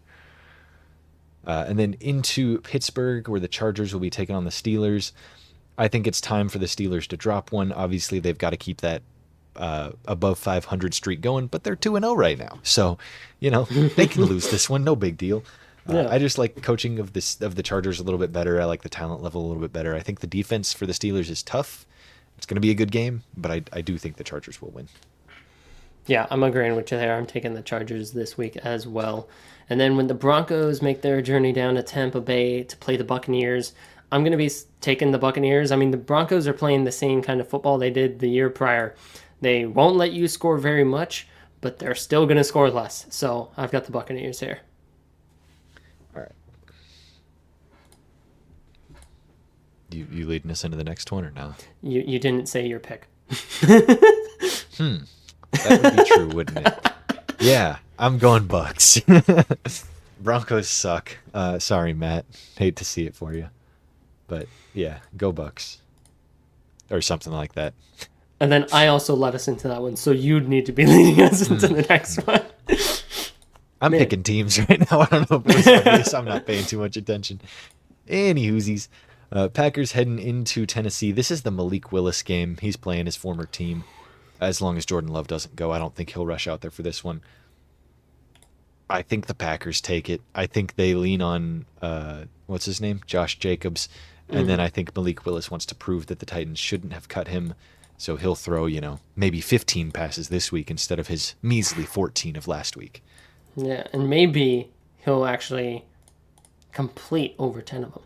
And then into Pittsburgh, where the Chargers will be taking on the Steelers. I think it's time for the Steelers to drop one. Obviously, they've got to keep that above 500 streak going, but they're 2-0 right now. So, they can lose this one. No big deal. I just like coaching of the Chargers a little bit better. I like the talent level a little bit better. I think the defense for the Steelers is tough. It's going to be a good game, but I do think the Chargers will win. Yeah, I'm agreeing with you there. I'm taking the Chargers this week as well. And then when the Broncos make their journey down to Tampa Bay to play the Buccaneers, I'm going to be taking the Buccaneers. I mean, the Broncos are playing the same kind of football they did the year prior. They won't let you score very much, but they're still going to score less. So I've got the Buccaneers here. All right. You leading us into the next one or no? You didn't say your pick. That would be true, wouldn't it? Yeah, I'm going Bucks. Broncos suck. Sorry, Matt. Hate to see it for you. But yeah, go Bucks. Or something like that. And then I also led us into that one, so you'd need to be leading us into the next one. I'm picking teams right now. I don't know if it's obvious. I'm not paying too much attention. Any Hoosies. Packers heading into Tennessee. This is the Malik Willis game. He's playing his former team. As long as Jordan Love doesn't go, I don't think he'll rush out there for this one. I think the Packers take it. I think they lean on, what's his name? Josh Jacobs. And then I think Malik Willis wants to prove that the Titans shouldn't have cut him. So he'll throw, maybe 15 passes this week instead of his measly 14 of last week. Yeah, and maybe he'll actually complete over 10 of them.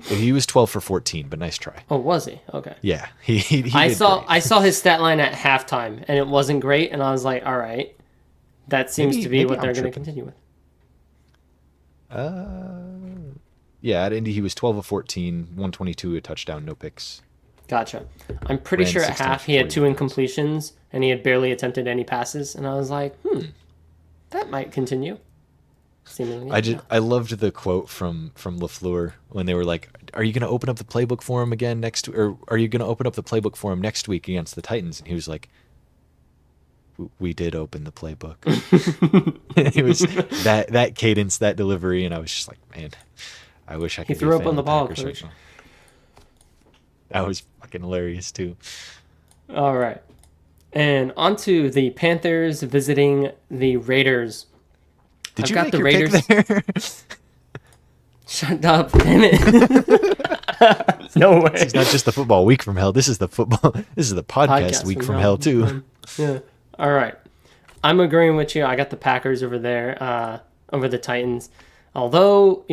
He was 12 for 14, but nice try. Oh, was he? Okay. Yeah, he I saw his stat line at halftime, and it wasn't great, and I was like, all right. that seems to be maybe what they're I'm going to tripping. continue with. Yeah, at Indy he was 12 of 14, 122, a touchdown, no picks. Gotcha. I'm pretty Ran sure at 6 times half for he had 2 41 yards. incompletions and he had barely attempted any passes, and I was like, that might continue. Seemingly, no. I loved the quote from LaFleur when they were like, "Are you going to open up the playbook for him again next, or are you going to open up the playbook for him next week against the Titans?" And he was like, "We did open the playbook." It was that cadence, that delivery, and I was just like, "Man, I wish I He could be threw a up fan on the of the ball, Packers right coach. now." That was fucking hilarious too. All right. And on to the Panthers visiting the Raiders. Did I've you got make the your pick Raiders. there? Shut up, damn it. No This way. is not just the football week from hell. This is the football. This is the podcast week from hell too. Yeah. All right. I'm agreeing with you. I got the Packers over there, over the Titans. Although,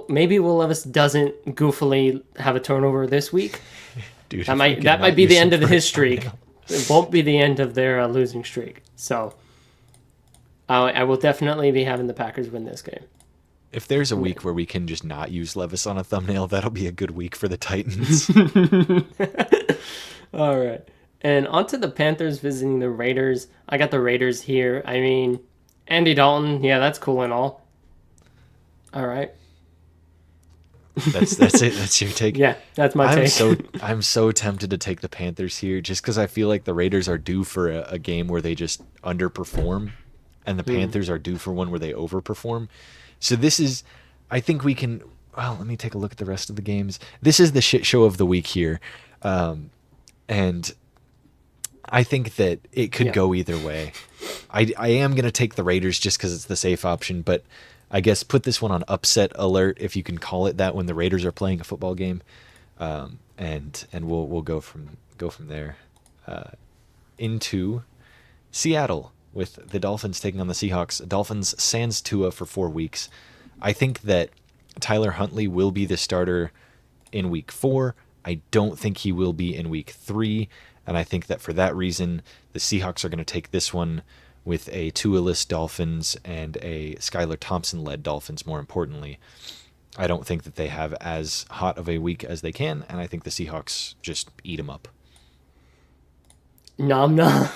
maybe Will Levis doesn't goofily have a turnover this week. Dude, That if we might could that not might be use the him end of for a his streak. thumbnail. It won't be the end of their losing streak. So I will definitely be having the Packers win this game. If there's a week where we can just not use Levis on a thumbnail, that'll be a good week for the Titans. All right. And on to the Panthers visiting the Raiders. I got the Raiders here. I mean, Andy Dalton, yeah, that's cool and all. All right. That's it. That's your take. Yeah, that's my take. I'm so tempted to take the Panthers here just because I feel like the Raiders are due for a game where they just underperform, and the Panthers are due for one where they overperform. So this is, I think we can. Well, let me take a look at the rest of the games. This is the shit show of the week here, and I think that it could go either way. I am going to take the Raiders just because it's the safe option, but I guess put this one on upset alert if you can call it that when the Raiders are playing a football game, and we'll go from there into Seattle with the Dolphins taking on the Seahawks. Dolphins sans Tua for 4 weeks. I think that Tyler Huntley will be the starter in week 4. I don't think he will be in week 3. And I think that for that reason, the Seahawks are going to take this one with a Tua-less Dolphins and a Skylar Thompson-led Dolphins, more importantly. I don't think that they have as hot of a week as they can, and I think the Seahawks just eat them up. Nom nom.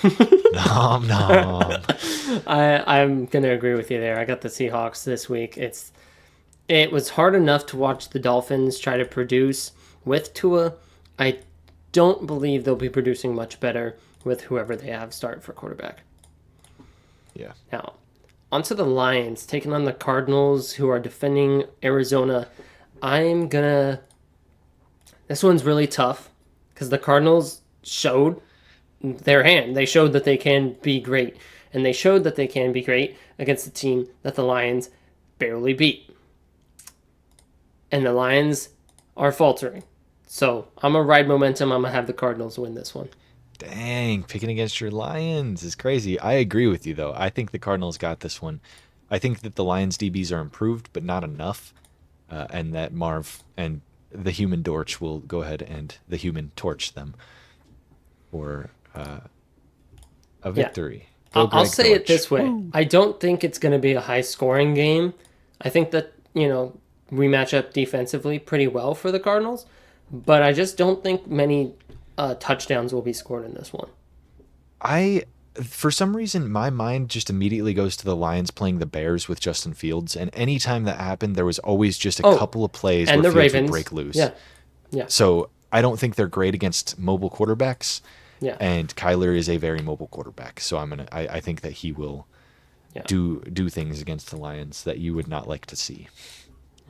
Nom nom. I'm gonna agree with you there. I got the Seahawks this week. It was hard enough to watch the Dolphins try to produce with Tua. I don't believe they'll be producing much better with whoever they have start for quarterback. Yeah. Now, onto the Lions taking on the Cardinals, who are defending Arizona. This one's really tough because the Cardinals showed their hand. They showed that they can be great, and they showed that they can be great against a team that the Lions barely beat. And the Lions are faltering. So I'm going to ride momentum. I'm going to have the Cardinals win this one. Dang, picking against your Lions is crazy. I agree with you, though. I think the Cardinals got this one. I think that the Lions DBs are improved, but not enough, and that Marv and the human Dortch will go ahead and the human torch them for a victory. Yeah. Go I'll Greg say it Dortch. this way. Woo. I don't think it's going to be a high-scoring game. I think that, we match up defensively pretty well for the Cardinals, but I just don't think many touchdowns will be scored in this one. For some reason, my mind just immediately goes to the Lions playing the Bears with Justin Fields, and anytime that happened, there was always just a couple of plays and where the Fields Ravens would break loose. Yeah. So I don't think they're great against mobile quarterbacks. Yeah. And Kyler is a very mobile quarterback, so I think that he will do things against the Lions that you would not like to see.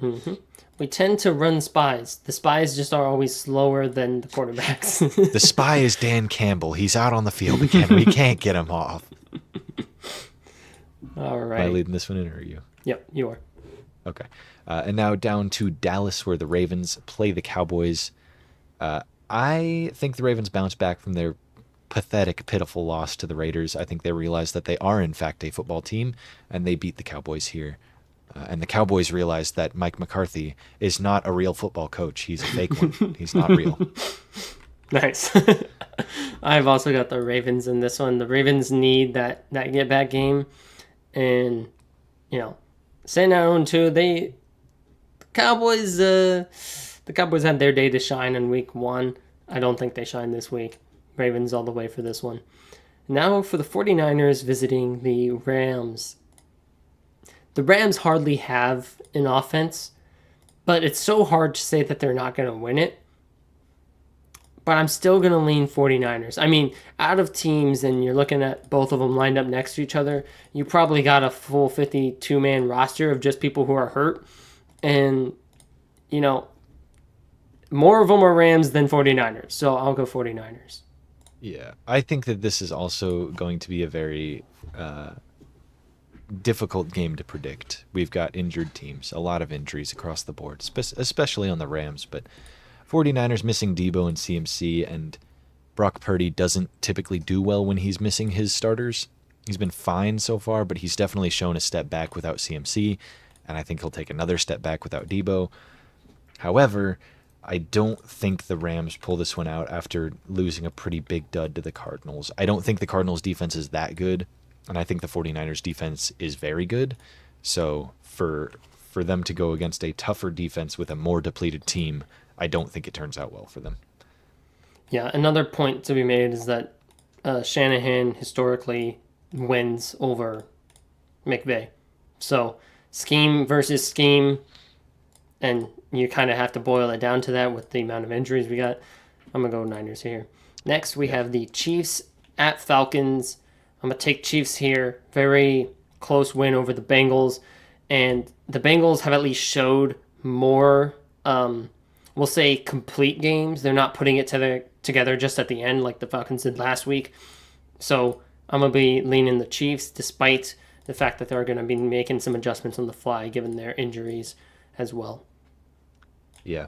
Mm-hmm. We tend to run spies. The spies just are always slower than the quarterbacks. The spy is Dan Campbell. He's out on the field again. We can't get him off. All right. Am I leading this one in, or are you? Yep, you are. Okay. And now down to Dallas, where the Ravens play the Cowboys. I think the Ravens bounce back from their pathetic, pitiful loss to the Raiders. I think they realize that they are, in fact, a football team, and they beat the Cowboys here. And the Cowboys realize that Mike McCarthy is not a real football coach. He's a fake one. He's not real. Nice. I've also got the Ravens in this one. The Ravens need that get back game. and saying that on 2, the Cowboys had their day to shine in week 1. I don't think they shine this week. Ravens all the way for this one. Now for the 49ers visiting the Rams. The Rams hardly have an offense, but it's so hard to say that they're not going to win it. But I'm still going to lean 49ers. I mean, out of teams, and you're looking at both of them lined up next to each other, you probably got a full 52-man roster of just people who are hurt. And, more of them are Rams than 49ers. So I'll go 49ers. Yeah, I think that this is also going to be a very difficult game to predict. We've got injured teams, a lot of injuries across the board, especially on the Rams, but 49ers missing Debo and CMC, and Brock Purdy doesn't typically do well when he's missing his starters. He's been fine so far, but he's definitely shown a step back without CMC, and I think he'll take another step back without Debo. However, I don't think the Rams pull this one out after losing a pretty big dud to the Cardinals. I don't think the Cardinals defense is that good, and I think the 49ers defense is very good. So for them to go against a tougher defense with a more depleted team, I don't think it turns out well for them. Yeah, another point to be made is that Shanahan historically wins over McVay. So scheme versus scheme, and you kind of have to boil it down to that with the amount of injuries we got. I'm going to go Niners here. Next, we have the Chiefs at Falcons. I'm going to take Chiefs here. Very close win over the Bengals. And the Bengals have at least showed more, we'll say, complete games. They're not putting it together just at the end like the Falcons did last week. So I'm going to be leaning the Chiefs despite the fact that they're going to be making some adjustments on the fly given their injuries as well. Yeah.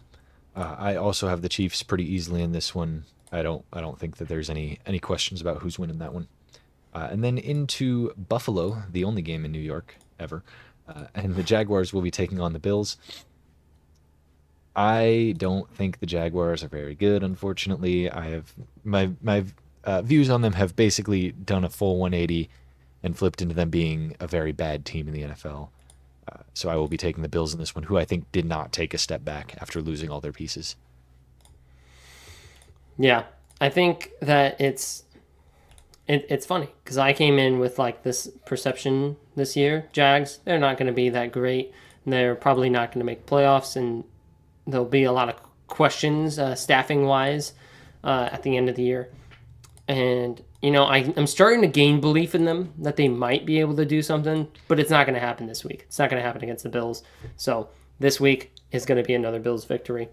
I also have the Chiefs pretty easily in this one. I don't think that there's any questions about who's winning that one. And then into Buffalo, the only game in New York ever. And the Jaguars will be taking on the Bills. I don't think the Jaguars are very good, unfortunately. I have my views on them have basically done a full 180 and flipped into them being a very bad team in the NFL. So I will be taking the Bills in this one, who I think did not take a step back after losing all their pieces. Yeah, I think that it's funny because I came in with like this perception this year. Jags, they're not going to be that great. They're probably not going to make playoffs, and there'll be a lot of questions staffing wise at the end of the year. And I'm starting to gain belief in them that they might be able to do something, but it's not going to happen this week. It's not going to happen against the Bills. So this week is going to be another Bills victory.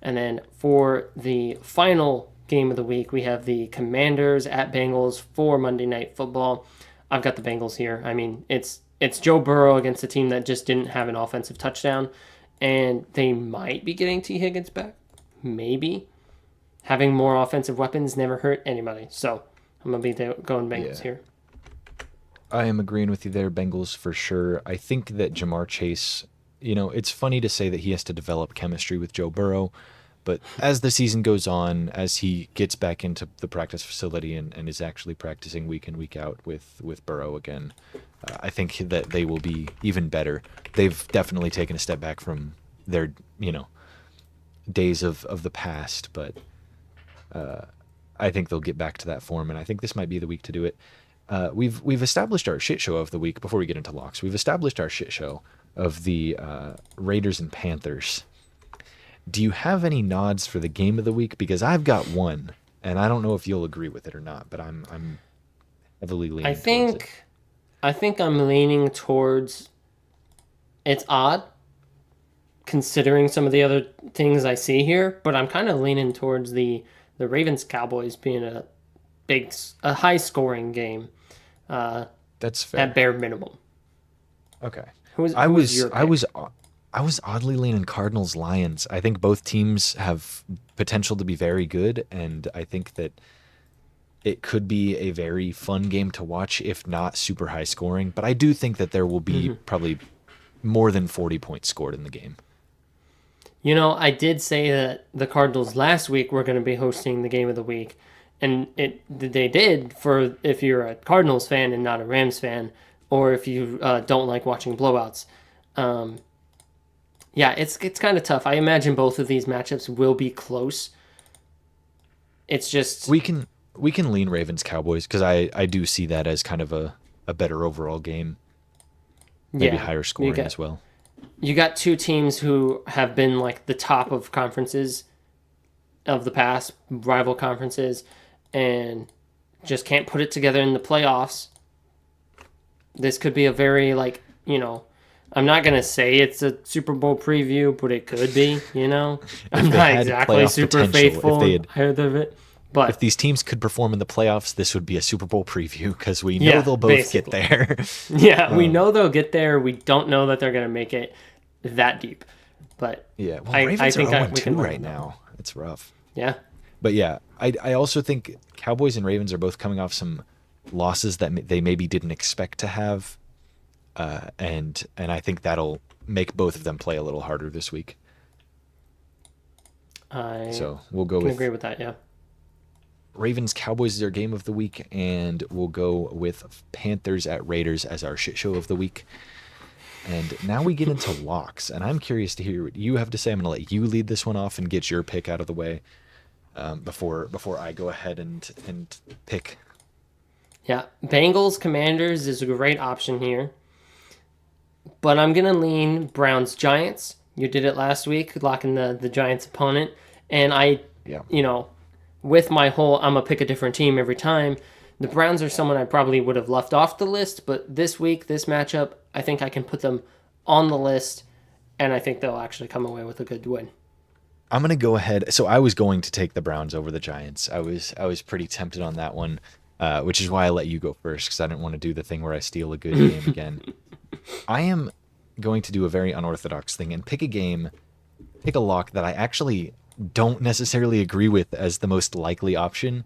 And then for the final game of the week, we have the Commanders at Bengals for Monday Night Football. I've got the Bengals here. I mean, it's Joe Burrow against a team that just didn't have an offensive touchdown, and they might be getting T. Higgins back. Maybe. Having more offensive weapons never hurt anybody. So I'm going to be going Bengals here. I am agreeing with you there, Bengals for sure. I think that Jamar Chase, it's funny to say that he has to develop chemistry with Joe Burrow, but as the season goes on, as he gets back into the practice facility and is actually practicing week in, week out with Burrow again, I think that they will be even better. They've definitely taken a step back from their, days of the past, but I think they'll get back to that form, and I think this might be the week to do it. We've established our shit show of the week before we get into locks. We've established our shit show of the Raiders and Panthers. Do you have any nods for the game of the week? Because I've got one, and I don't know if you'll agree with it or not, but I'm heavily leaning towards it. I think I'm leaning towards. It's odd, considering some of the other things I see here, but I'm kind of leaning towards the Ravens Cowboys being a high scoring game. That's fair. At bare minimum. Okay. I was oddly leaning Cardinals Lions. I think both teams have potential to be very good, and I think that it could be a very fun game to watch, if not super high scoring. But I do think that there will be probably more than 40 points scored in the game. I did say that the Cardinals last week were going to be hosting the game of the week, and they did, for if you're a Cardinals fan and not a Rams fan, or if you don't like watching blowouts. Yeah, it's kind of tough. I imagine both of these matchups will be close. It's just We can lean Ravens Cowboys because I do see that as kind of a better overall game, maybe yeah. higher scoring as well. You got two teams who have been like the top of conferences of the past, rival conferences, and just can't put it together in the playoffs. This could be a very I'm not gonna say it's a Super Bowl preview, but it could be. I'm not exactly super faithful either of it. But if these teams could perform in the playoffs, this would be a Super Bowl preview because we know yeah, they'll both get there. Yeah, we know they'll get there. We don't know that they're gonna make it that deep. But yeah, well, Ravens are 0-2 right now. It's rough. Yeah. But yeah, I also think Cowboys and Ravens are both coming off some losses that they maybe didn't expect to have, and I think that'll make both of them play a little harder this week. So we'll go with agree with that. Yeah. Ravens Cowboys is our game of the week, and we'll go with Panthers at Raiders as our shit show of the week. And now we get into locks, and I'm curious to hear what you have to say. I'm going to let you lead this one off and get your pick out of the way before I go ahead and pick. Yeah, Bengals Commanders is a great option here, but I'm going to lean Browns Giants. You did it last week, locking the Giants opponent, and with my whole I'm going to pick a different team every time, the Browns are someone I probably would have left off the list, but this week, this matchup, I think I can put them on the list, and I think they'll actually come away with a good win. I'm going to go ahead. So I was going to take the Browns over the Giants. I was pretty tempted on that one, which is why I let you go first, because I didn't want to do the thing where I steal a good game again. I am going to do a very unorthodox thing and pick a lock that I actually don't necessarily agree with as the most likely option,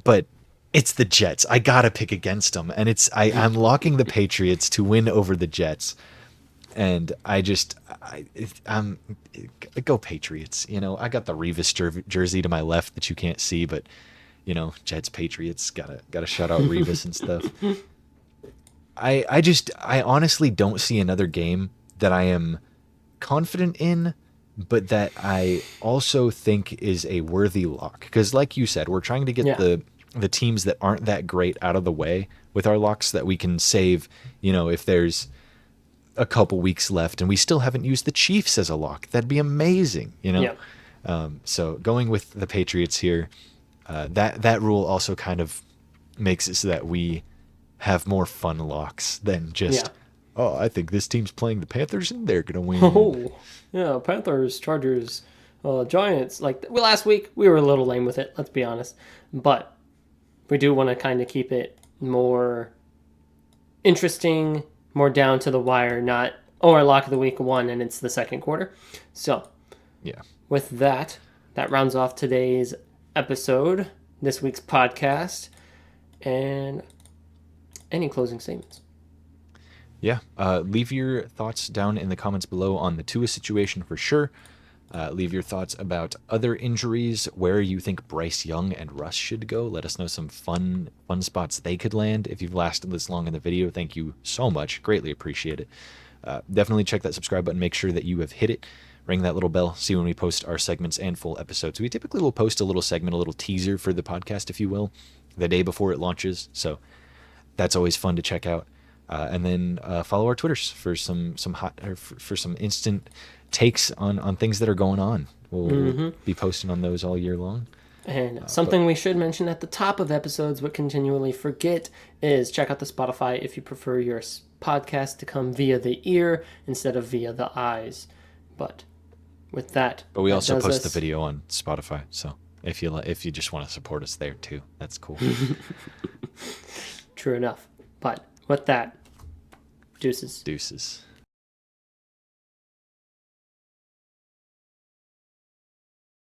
but it's the Jets. I gotta pick against them, and I'm locking the Patriots to win over the Jets, and I'm go Patriots. I got the Revis jersey to my left that you can't see, but Jets Patriots gotta shout out Revis and stuff. I honestly don't see another game that I am confident in, but that I also think is a worthy lock. Because like you said, we're trying to get the teams that aren't that great out of the way with our locks so that we can save, if there's a couple weeks left and we still haven't used the Chiefs as a lock. That'd be amazing, So going with the Patriots here, that rule also kind of makes it so that we have more fun locks than just, I think this team's playing the Panthers and they're going to win. Oh, yeah, Panthers, Chargers, Giants. Last week, we were a little lame with it, let's be honest. But we do want to kind of keep it more interesting, more down to the wire, not, our lock of the week won and it's the second quarter. So, yeah. With that rounds off today's episode, this week's podcast. And any closing statements? Yeah, leave your thoughts down in the comments below on the Tua situation for sure. Leave your thoughts about other injuries, where you think Bryce Young and Russ should go. Let us know some fun spots they could land. If you've lasted this long in the video, thank you so much. Greatly appreciate it. Definitely check that subscribe button. Make sure that you have hit it. Ring that little bell. See when we post our segments and full episodes. We typically will post a little segment, a little teaser for the podcast, if you will, the day before it launches. So that's always fun to check out. And then follow our Twitters for some instant takes on things that are going on. We'll be posting on those all year long. And something we should mention at the top of episodes but continually forget is check out the Spotify if you prefer your podcast to come via the ear instead of via the eyes. But with that, but we also post the video on Spotify, so if you just want to support us there too, that's cool. True enough. But with that, deuces.